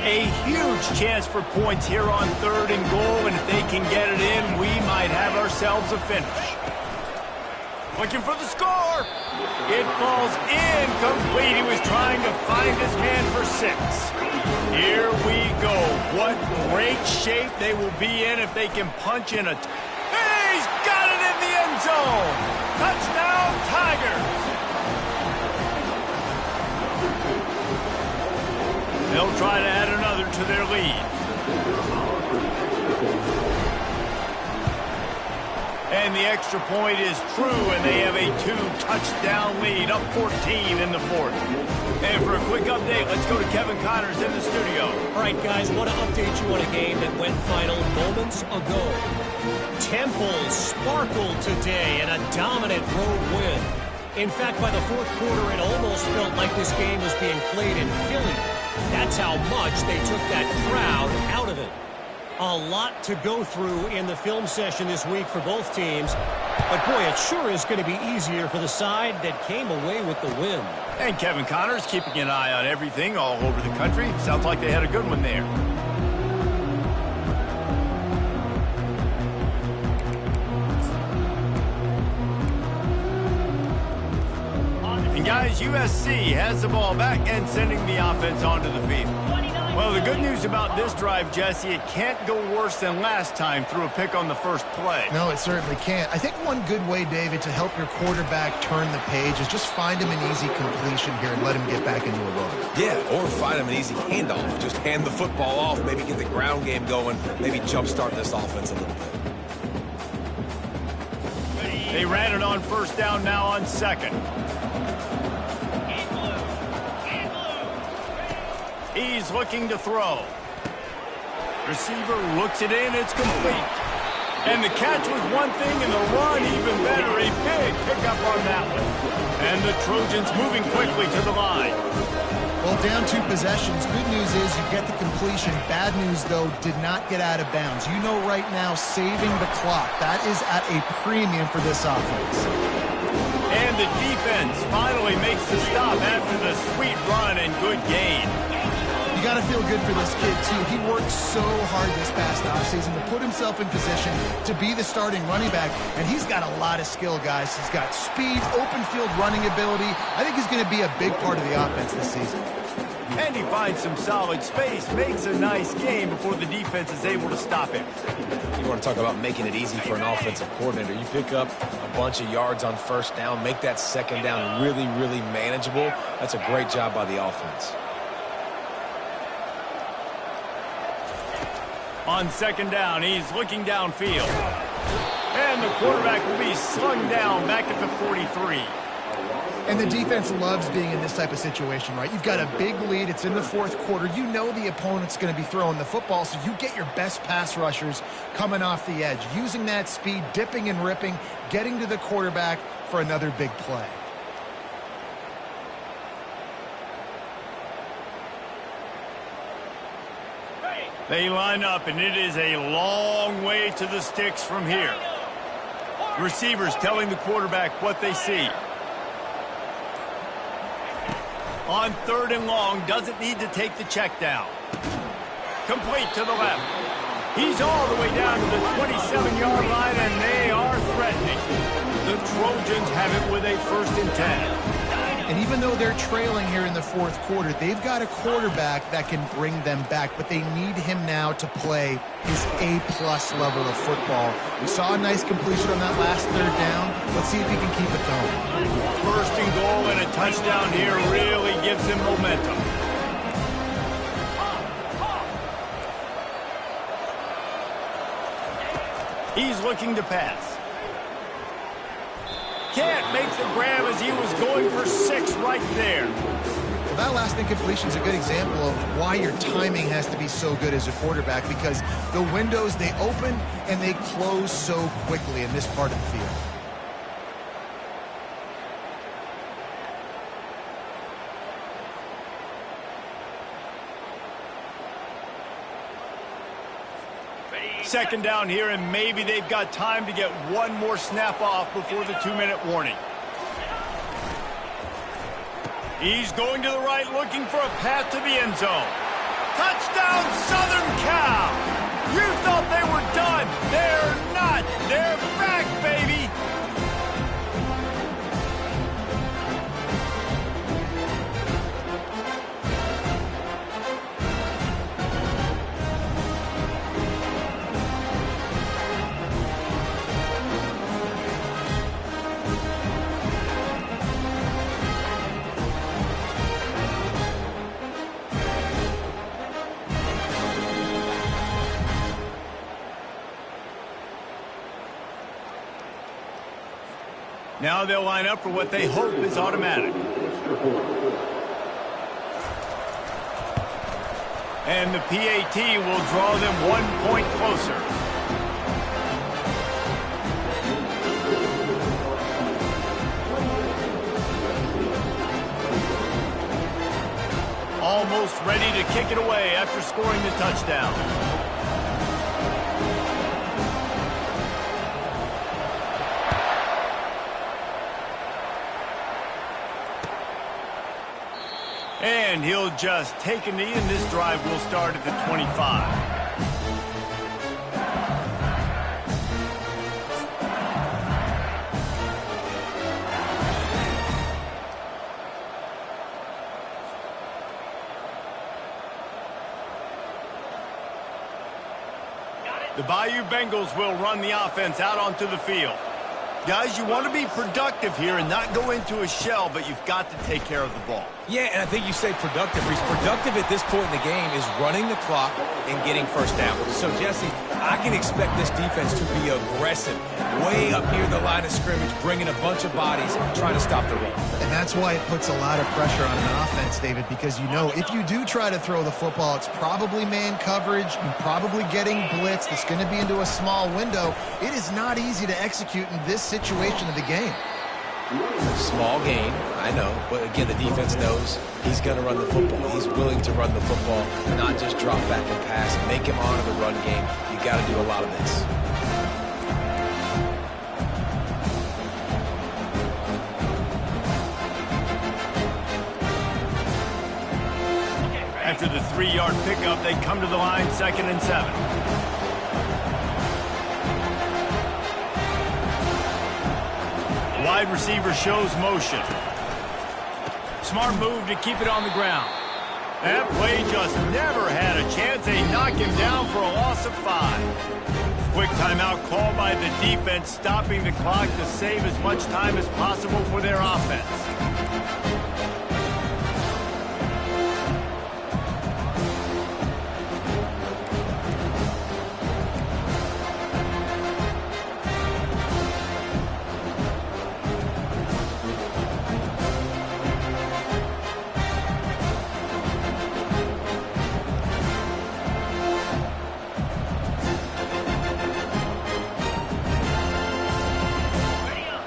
A huge chance for points here on 3rd and goal, and if they can get it in, we might have ourselves a finish. Looking for the score. It falls incomplete. He was trying to find his man for 6. Here we go. What great shape they will be in if they can punch in a... He's got it in the end zone. Touchdown, Tigers. They'll try to add another to their lead. And the extra point is true, and they have a 2-touchdown lead, up 14 in the 4th. And for a quick update, let's go to Kevin Connors in the studio. All right, guys, want to update you on a game that went final moments ago. Temple sparkled today in a dominant road win. In fact, by the 4th quarter, it almost felt like this game was being played in Philly. That's how much they took that crowd out of it. A lot to go through in the film session this week for both teams. But, boy, it sure is going to be easier for the side that came away with the win. And Kevin Connors keeping an eye on everything all over the country. Sounds like they had a good one there. And, guys, USC has the ball back and sending the offense onto the field. Well, the good news about this drive, Jesse, it can't go worse than last time through a pick on the first play. No, it certainly can't. I think one good way, David, to help your quarterback turn the page is just find him an easy completion here and let him get back into a run. Yeah, or find him an easy handoff. Just hand the football off, maybe get the ground game going, maybe jumpstart this offense a little bit. They ran it on 1st down, now on 2nd. He's looking to throw. Receiver looks it in. It's complete. And the catch was one thing, and the run even better. A big pickup on that one. And the Trojans moving quickly to the line. Well, down 2 possessions. Good news is you get the completion. Bad news, though, did not get out of bounds. You know right now, saving the clock. That is at a premium for this offense. And the defense finally makes the stop after the sweet run and good gain. You got to feel good for this kid, too. He worked so hard this past offseason to put himself in position to be the starting running back, and he's got a lot of skill, guys. He's got speed, open field running ability. I think he's going to be a big part of the offense this season. And he finds some solid space, makes a nice game before the defense is able to stop him. You want to talk about making it easy for an offensive coordinator. You pick up a bunch of yards on first down, make that second down really, really manageable. That's a great job by the offense. On second down, he's looking downfield. And the quarterback will be slung down back at the 43. And the defense loves being in this type of situation, right? You've got a big lead. It's in the fourth quarter. You know the opponent's going to be throwing the football, so you get your best pass rushers coming off the edge, using that speed, dipping and ripping, getting to the quarterback for another big play. They line up, and it is a long way to the sticks from here. Receivers telling the quarterback what they see. On third and long, doesn't need to take the check down. Complete to the left. He's all the way down to the 27-yard line, and they are threatening. The Trojans have it with a 1st and 10. And even though they're trailing here in the fourth quarter, they've got a quarterback that can bring them back, but they need him now to play his A-plus level of football. We saw a nice completion on that last third down. Let's see if he can keep it going. 1st and goal and a touchdown here really gives him momentum. He's looking to pass. Can't make the grab as he was going for 6 right there. Well, that last incompletion is a good example of why your timing has to be so good as a quarterback, because the windows, they open and they close so quickly in this part of the field. Second down here, and maybe they've got time to get one more snap off before the 2-minute warning. He's going to the right, looking for a path to the end zone. Touchdown, Southern Cal! You thought they were done. They're not. They're back, baby! Now they'll line up for what they hope is automatic. And the PAT will draw them 1 point closer. Almost ready to kick it away after scoring the touchdown. And he'll just take a knee, and this drive will start at the 25. The Bayou Bengals will run the offense out onto the field. Guys, you want to be productive here and not go into a shell, but you've got to take care of the ball. Yeah, and I think you say productive. Reece, productive at this point in the game is running the clock and getting first down. So, Jesse, I can expect this defense to be aggressive, way up near the line of scrimmage, bringing a bunch of bodies, trying to stop the run. And that's why it puts a lot of pressure on an offense, David, because you know if you do try to throw the football, it's probably man coverage, you're probably getting blitzed, it's going to be into a small window. It is not easy to execute in this situation of the game. Small gain, I know, but again, the defense knows he's going to run the football. He's willing to run the football, not just drop back and pass, make him honor the run game. You got to do a lot of this. After the 3-yard pickup. They come to the line 2nd and 7. Wide receiver shows motion. Smart move to keep it on the ground. That play just never had a chance. They knock him down for a loss of 5. Quick timeout called by the defense, stopping the clock to save as much time as possible for their offense.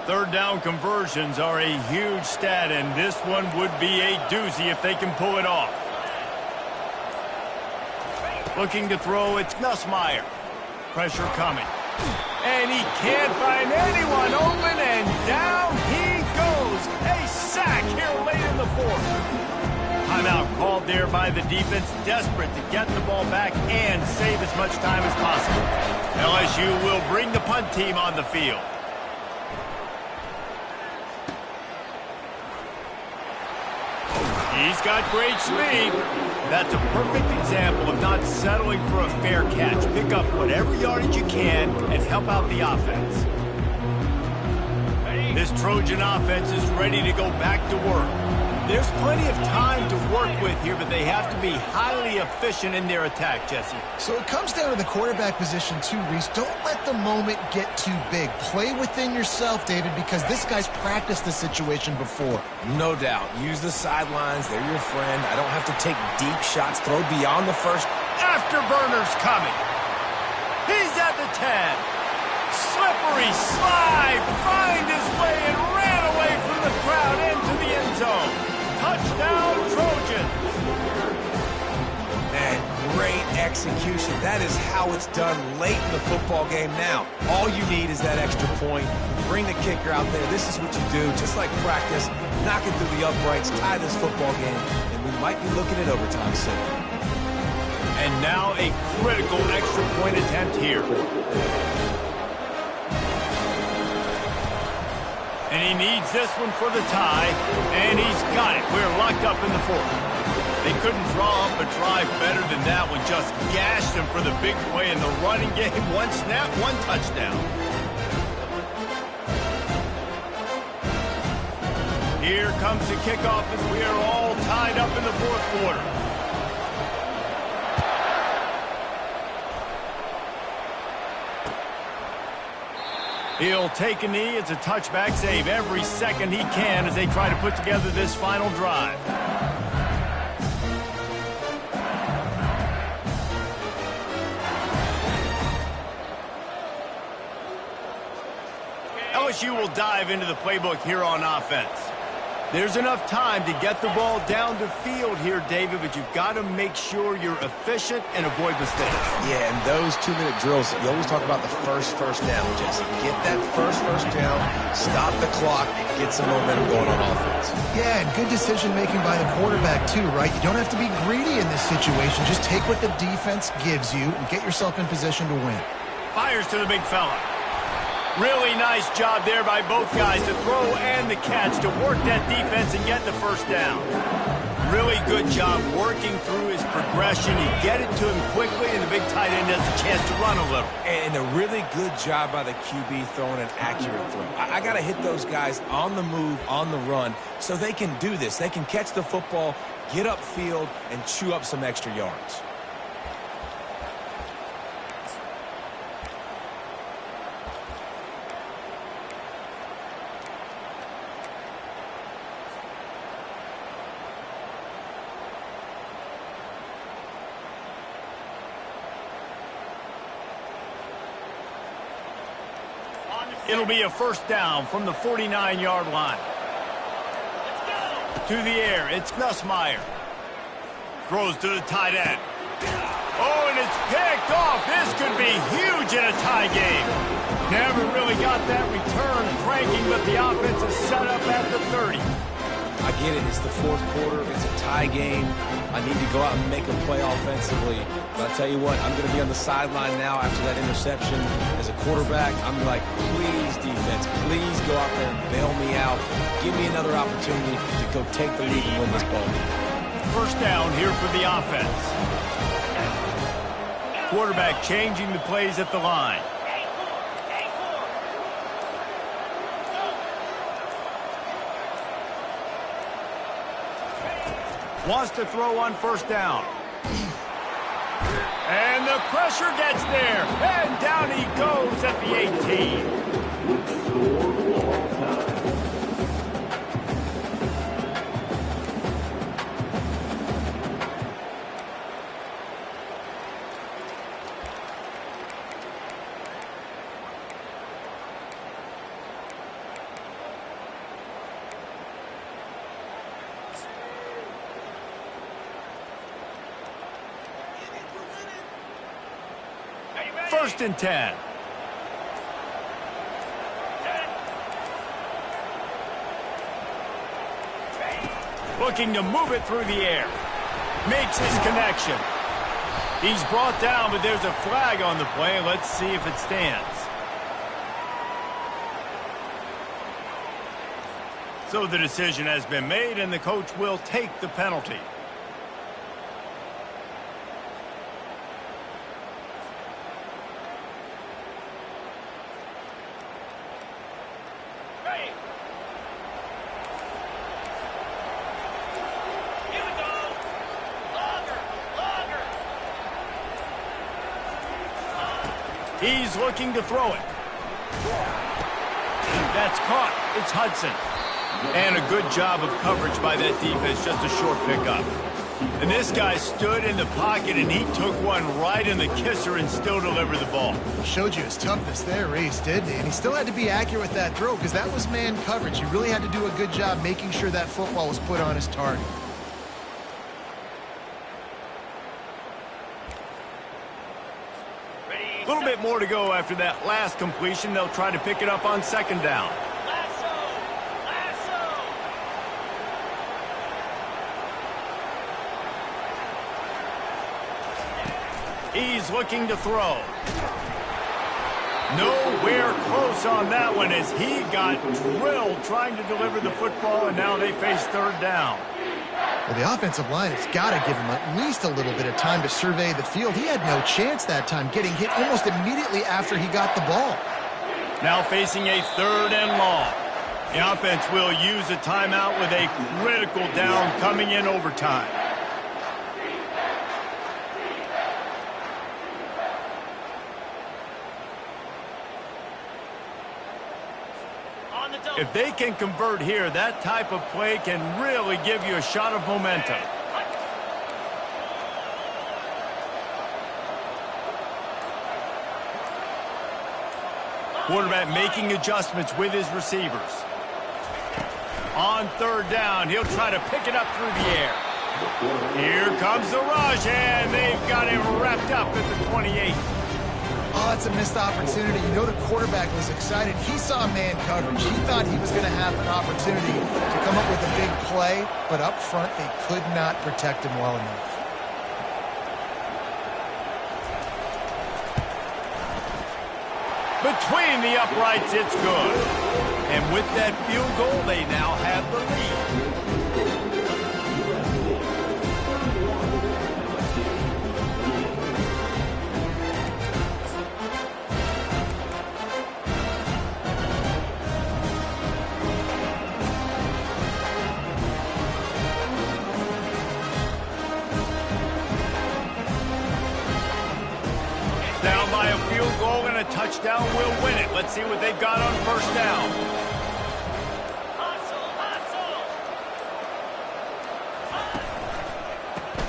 Third down conversions are a huge stat, and this one would be a doozy if they can pull it off. Looking to throw, it's Nussmeier. Pressure coming. And he can't find anyone open, and down he goes. A sack here late in the 4th. Timeout called there by the defense, desperate to get the ball back and save as much time as possible. LSU will bring the punt team on the field. He's got great speed. That's a perfect example of not settling for a fair catch. Pick up whatever yardage you can and help out the offense. This Trojan offense is ready to go back to work. There's plenty of time to work with here, but they have to be highly efficient in their attack, Jesse. So it comes down to the quarterback position too, Reese. Don't let the moment get too big. Play within yourself, David, because this guy's practiced the situation before. No doubt. Use the sidelines. They're your friend. I don't have to take deep shots. Throw beyond the first. Afterburner's coming. He's at the 10. Slippery slide. Find his way and ran away from the crowd into the end zone. Touchdown, Trojans. And great execution. That is how it's done late in the football game now. All you need is that extra point. Bring the kicker out there. This is what you do. Just like practice, knock it through the uprights, tie this football game, and we might be looking at overtime soon. And now a critical extra point attempt here. And he needs this one for the tie, and he's got it. We're locked up in the 4th. They couldn't draw up a drive better than that one. Just gashed him for the big play in the running game. 1 snap, 1 touchdown. Here comes the kickoff as we are all tied up in the 4th quarter. He'll take a knee. It's a touchback save every second he can as they try to put together this final drive. LSU will dive into the playbook here on offense. There's enough time to get the ball down the field here, David, but you've got to make sure you're efficient and avoid mistakes. Yeah, and those 2-minute drills, you always talk about the first down, Jesse. Get that first down, stop the clock, get some momentum going on offense. Yeah, and good decision-making by the quarterback, too, right? You don't have to be greedy in this situation. Just take what the defense gives you and get yourself in position to win. Fires to the big fella. Really nice job there by both guys, the throw and the catch, to work that defense and get the first down. Really good job working through his progression. You get it to him quickly, and the big tight end has a chance to run a little. And a really good job by the QB throwing an accurate throw. I got to hit those guys on the move, on the run, so they can do this. They can catch the football, get upfield, and chew up some extra yards. It'll be a first down from the 49-yard line. To the air, it's Nussmeier. Throws to the tight end. Oh, and it's picked off. This could be huge in a tie game. Never really got that return cranking, but the offense is set up at the 30. I get it. It's the fourth quarter. It's a tie game. I need to go out and make a play offensively. But I'll tell you what, I'm going to be on the sideline now after that interception. As a quarterback, I'm like, please, defense, please go out there and bail me out. Give me another opportunity to go take the lead and win this ball game. First down here for the offense. Quarterback changing the plays at the line. Wants to throw on first down. And the pressure gets there. And down he goes at the 18. First and 10. Looking to move it through the air. Makes his connection. He's brought down, but there's a flag on the play. Let's see if it stands. So the decision has been made, and the coach will take the penalty. He's looking to throw it. That's caught. It's Hudson. And a good job of coverage by that defense, just a short pickup. And this guy stood in the pocket, and he took one right in the kisser and still delivered the ball. Showed you his toughness there, Reese, didn't he? And he still had to be accurate with that throw because that was man coverage. He really had to do a good job making sure that football was put on his target. A little bit more to go after that last completion. They'll try to pick it up on second down. He's looking to throw. Nowhere close on that one as he got drilled trying to deliver the football, and now they face third down. Well, the offensive line has got to give him at least a little bit of time to survey the field. He had no chance that time, getting hit almost immediately after he got the ball. Now facing a third and long. The offense will use a timeout with a critical down coming in overtime. If they can convert here, that type of play can really give you a shot of momentum. Quarterback making adjustments with his receivers. On third down, he'll try to pick it up through the air. Here comes the rush, and they've got him wrapped up at the 28. Oh, that's a missed opportunity. You know the quarterback was excited. He saw man coverage. He thought he was going to have an opportunity to come up with a big play, but up front they could not protect him well enough. Between the uprights, it's good. And with that field goal, they now have the lead. Down by a field goal and a touchdown will win it. Let's see what they've got on first down.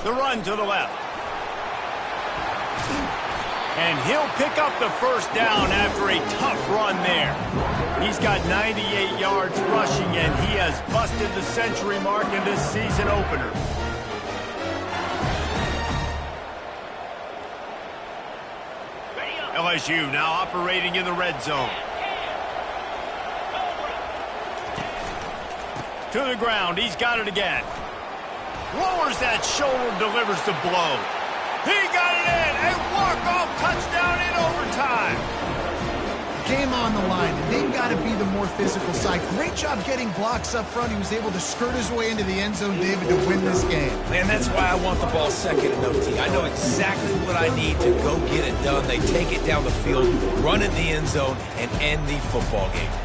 The run to the left. And he'll pick up the first down after a tough run there. He's got 98 yards rushing, and he has busted the century mark in this season opener. LSU now operating in the red zone. To the ground. He's got it again. Lowers that shoulder, delivers the blow. He got it in. A walk-off touchdown in overtime. Game on the line, and they've got to be the more physical side. Great job getting blocks up front. He was able to skirt his way into the end zone, David, to win this game. And that's why I want the ball second in OT. I know exactly what I need to go get it done. They take it down the field, run in the end zone, and end the football game.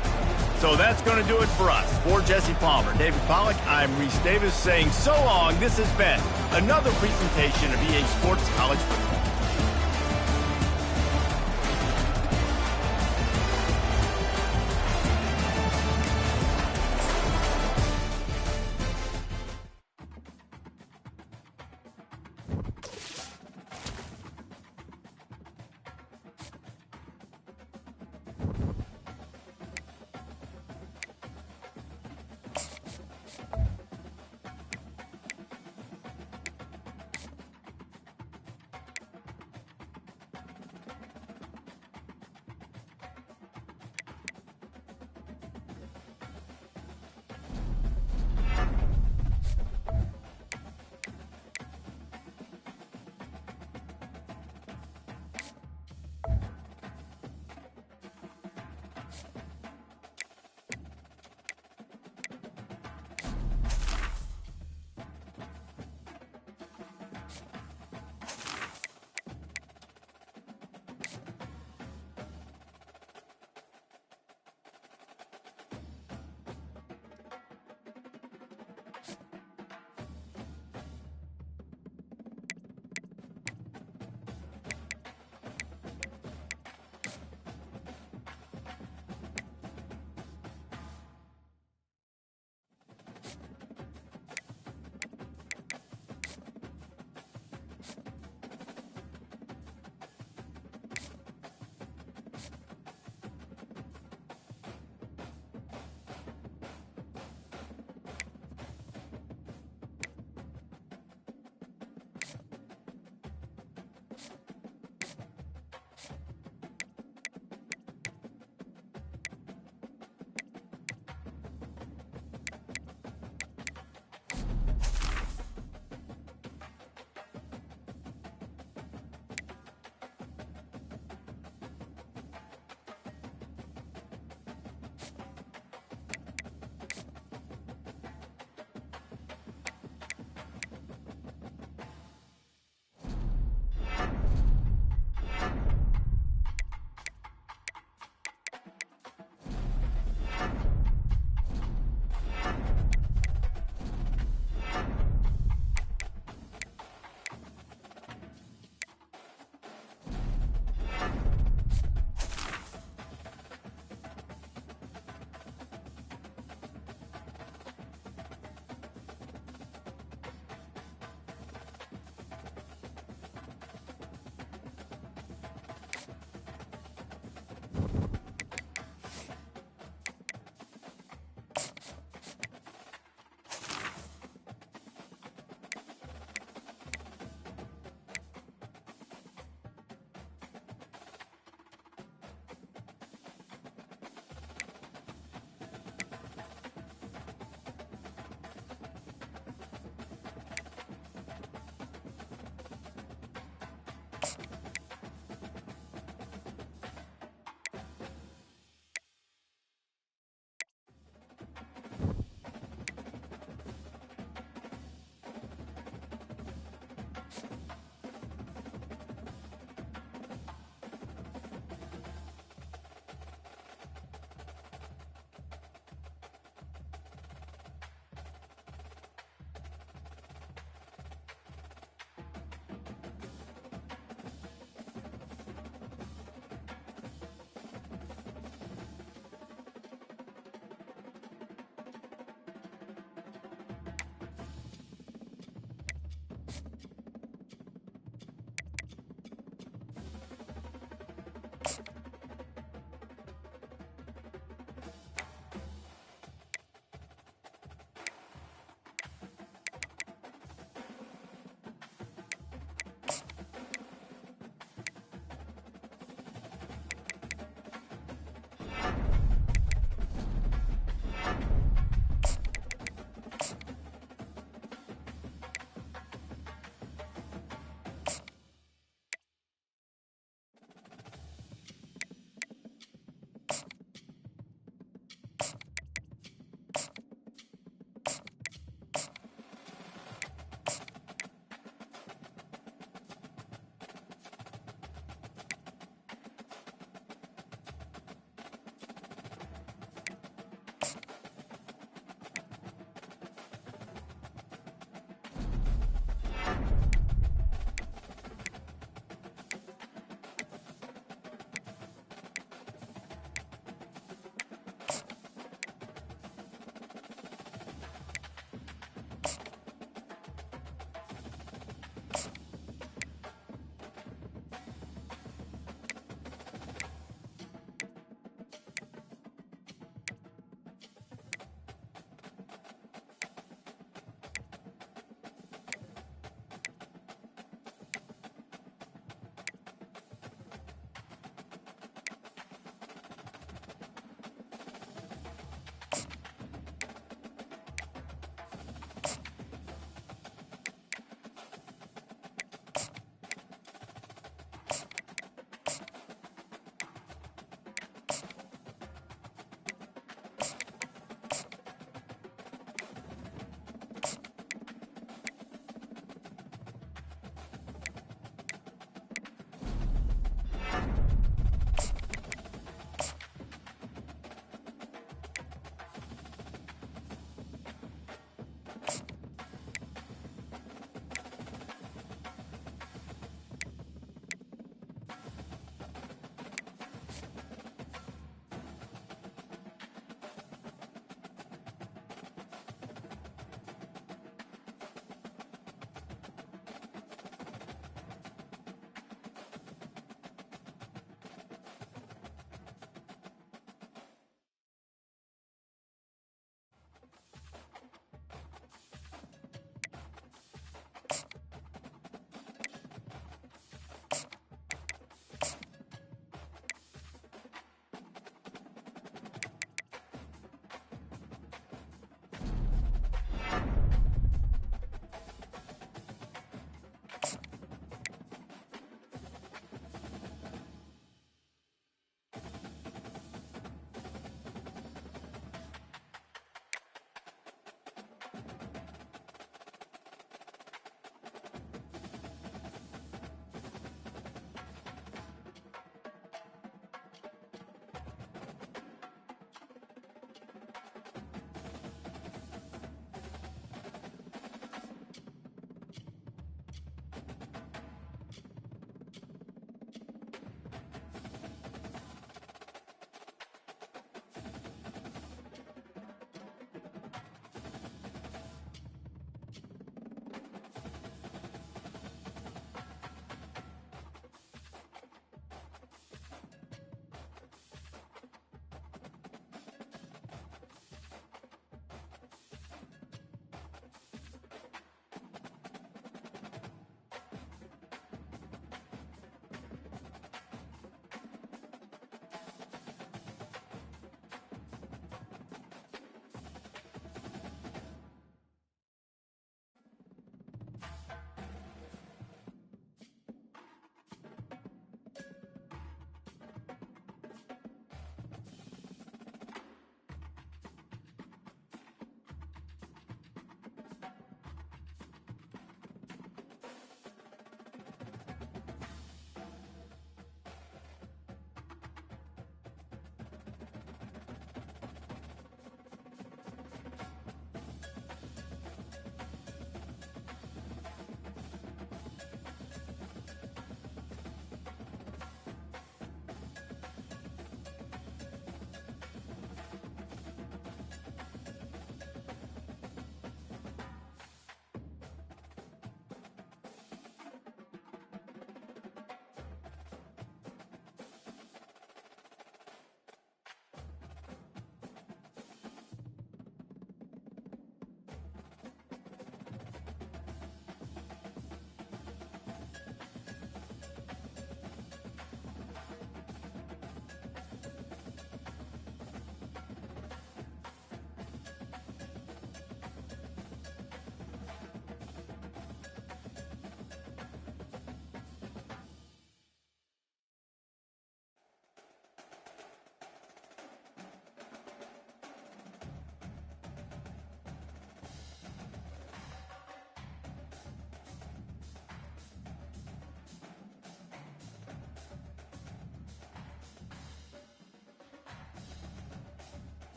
So that's going to do it for us. For Jesse Palmer, David Pollack, I'm Reese Davis saying so long. This has been another presentation of EA Sports College Football.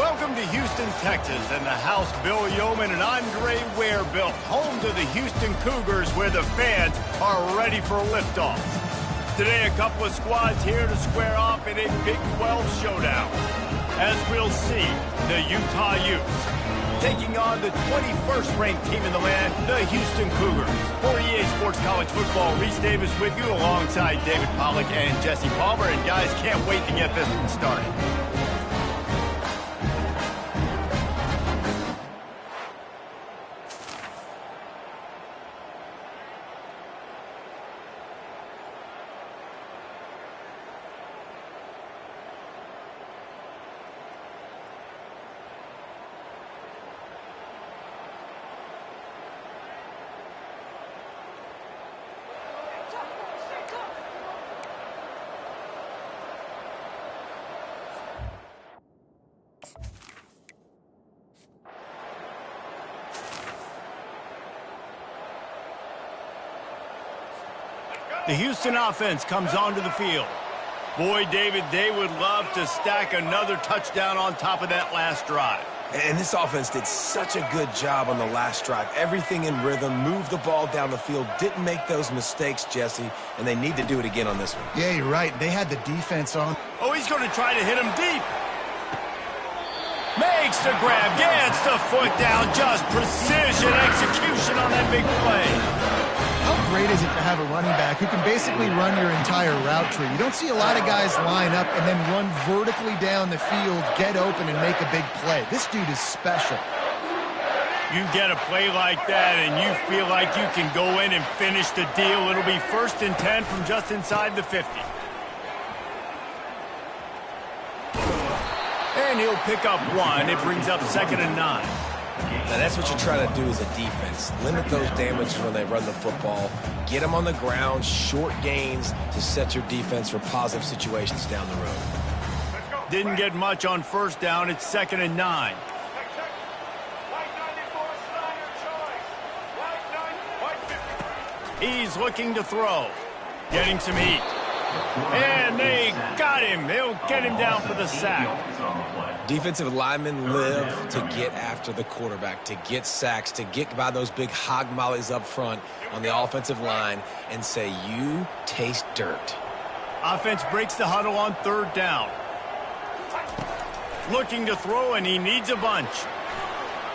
Welcome to Houston, Texas, and the house Bill Yeoman and Andre Ware built, home to the Houston Cougars, where the fans are ready for liftoff. Today, a couple of squads here to square off in a Big 12 showdown. As we'll see, the Utah Utes taking on the 21st ranked team in the land, the Houston Cougars. For EA Sports College Football, Reese Davis with you alongside David Pollack and Jesse Palmer. And guys, can't wait to get this one started. The Houston offense comes onto the field. Boy, David, they would love to stack another touchdown on top of that last drive. And this offense did such a good job on the last drive. Everything in rhythm, moved the ball down the field, didn't make those mistakes, Jesse, and they need to do it again on this one. Yeah, you're right. They had the defense on. Oh, he's going to try to hit him deep. Makes the grab, gets the foot down, just precision execution on that big play. How great is it to have a running back who can basically run your entire route tree? You don't see a lot of guys line up and then run vertically down the field, get open, and make a big play. This dude is special. You get a play like that and you feel like you can go in and finish the deal. It'll be 1st and 10 from just inside the 50. And he'll pick up one. It brings up 2nd and 9. Now, that's what you're trying to do as a defense. Limit those damages when they run the football. Get them on the ground, short gains to set your defense for positive situations down the road. Didn't get much on 1st down. It's 2nd and 9. He's looking to throw. Getting some heat. And they got him. They'll get him down for the sack. Defensive linemen live to get after the quarterback, to get sacks, to get by those big hog mollies up front on the offensive line and say, you taste dirt. Offense breaks the huddle on 3rd down. Looking to throw, and he needs a bunch.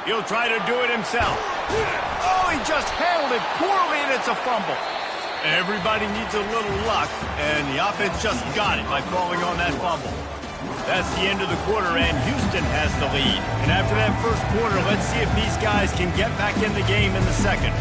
He'll try to do it himself. Oh, he just handled it poorly, and it's a fumble. Everybody needs a little luck, and the offense just got it by falling on that fumble. That's the end of the quarter, and Houston has the lead. And after that 1st quarter, let's see if these guys can get back in the game in the 2nd.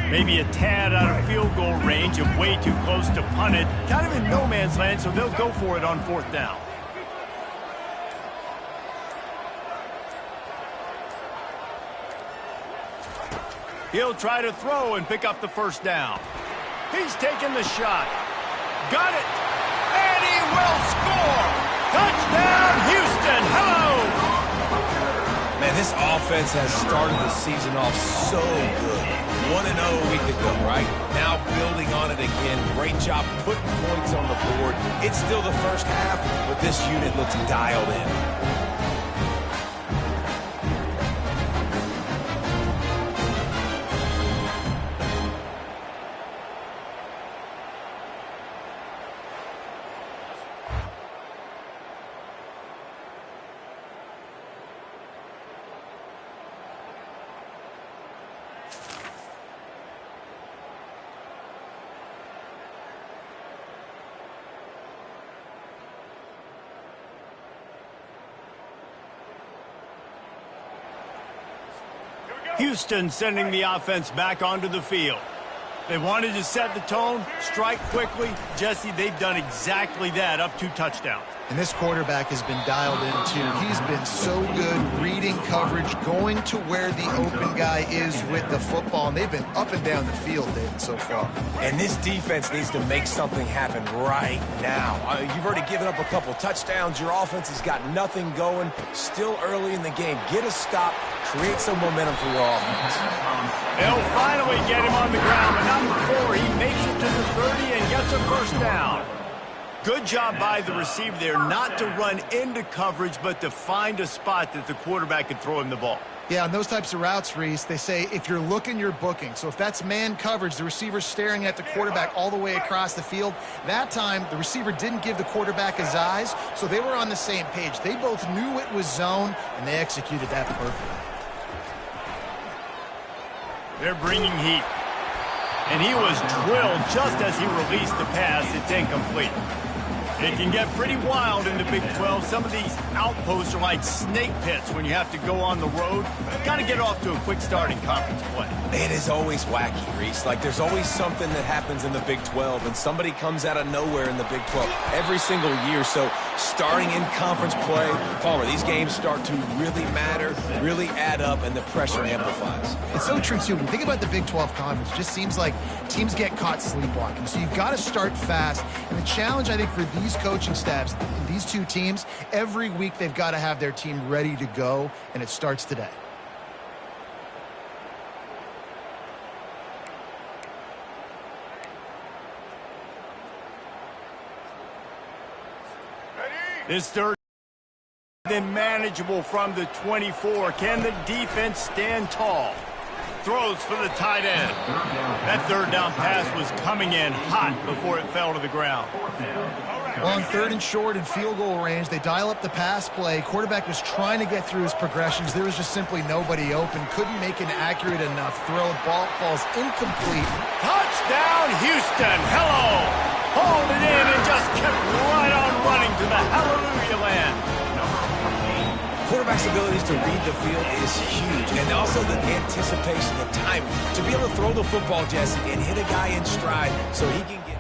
Maybe a tad out of field goal range and way too close to punt it. Kind of in no man's land, so they'll go for it on 4th down. He'll try to throw and pick up the 1st down. He's taking the shot. Got it. And he will score. Touchdown, Houston. Hello. Man, this offense has started the season off so good. 1-0 a week ago, right? Now building on it again. Great job putting points on the board. It's still the 1st half, but this unit looks dialed in. Houston sending the offense back onto the field. They wanted to set the tone, strike quickly. Jesse, they've done exactly that, up 2 touchdowns. And this quarterback has been dialed in, too. He's been so good reading coverage, going to where the open guy is with the football, and they've been up and down the field, David, so far. And this defense needs to make something happen right now. You've already given up a couple touchdowns. Your offense has got nothing going. Still early in the game. Get a stop. Create some momentum for your offense. They'll finally get him on the ground, but not before he makes it to the 30 and gets a first down. Good job by the receiver there not to run into coverage, but to find a spot that the quarterback could throw him the ball. Yeah, on those types of routes, Reese, they say if you're looking, you're booking. So if that's man coverage, the receiver's staring at the quarterback all the way across the field. That time, the receiver didn't give the quarterback his eyes, so they were on the same page. They both knew it was zone, and they executed that perfectly. They're bringing heat. And he was drilled just as he released the pass. It's incomplete. It can get pretty wild in the Big 12. Some of these outposts are like snake pits when you have to go on the road. Got to get off to a quick start in conference play. It is always wacky, Reese. Like, there's always something that happens in the Big 12, and somebody comes out of nowhere in the Big 12 every single year. So starting in conference play, Palmer, these games start to really matter, really add up, and the pressure amplifies. It's so true, too. When you think about the Big 12 conference, it just seems like teams get caught sleepwalking. So you've got to start fast. And the challenge, I think, for these coaching staffs, these two teams, every week they've got to have their team ready to go, and it starts today. This third then manageable from the 24. Can the defense stand tall? Throws for the tight end. That third down pass was coming in hot before it fell to the ground. Well, on third and short and field goal range, they dial up the pass play. Quarterback was trying to get through his progressions. There was just simply nobody open. Couldn't make an accurate enough throw. Ball falls incomplete. Touchdown, Houston. Hello. Hauled it in and just kept right on running to the hallelujah land. Quarterback's abilities to read the field is huge, and also the anticipation, the timing. To be able to throw the football, Jesse, and hit a guy in stride so he can get...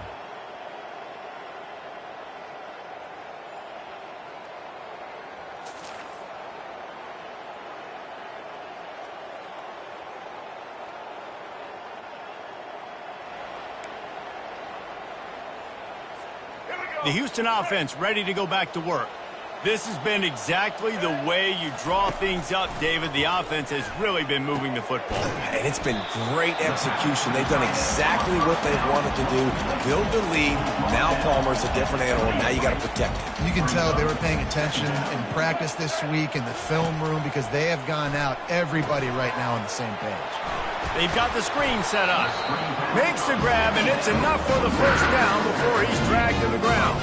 The Houston offense ready to go back to work. This has been exactly the way you draw things up, David. The offense has really been moving the football. And it's been great execution. They've done exactly what they've wanted to do. Build the lead. Now Palmer's a different animal. Now you got to protect it. You can tell they were paying attention in practice this week in the film room because they have gone out, everybody right now on the same page. They've got the screen set up. Makes the grab, and it's enough for the first down before he's dragged to the ground.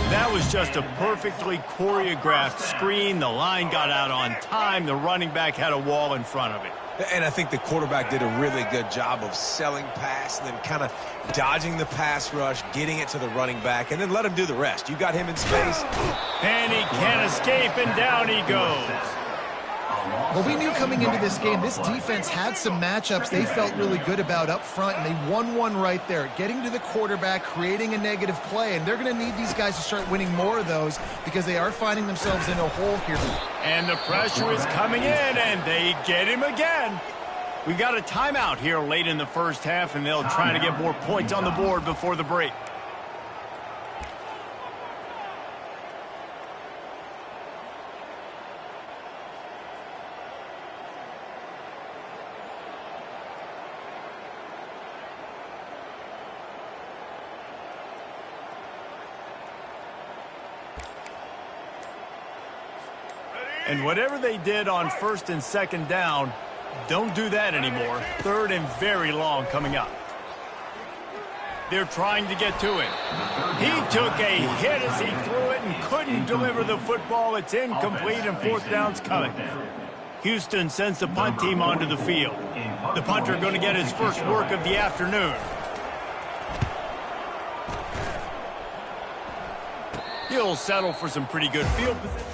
That was just a perfectly choreographed screen. The line got out on time. The running back had a wall in front of it. And I think the quarterback did a really good job of selling pass and then kind of dodging the pass rush, getting it to the running back, and then let him do the rest. You got him in space. And he can't escape, and down he goes. Well, we knew coming into this game, this defense had some matchups they felt really good about up front, and they won one right there, getting to the quarterback, creating a negative play, and they're going to need these guys to start winning more of those because they are finding themselves in a hole here. And the pressure is coming in, and they get him again. We got a timeout here late in the first half, and they'll try to get more points on the board before the break. And whatever they did on first and second down, don't do that anymore. Third and very long coming up. They're trying to get to him. He took a hit as he threw it and couldn't deliver the football. It's incomplete and fourth down's coming. Houston sends the punt team onto the field. The punter going to get his first work of the afternoon. He'll settle for some pretty good field position.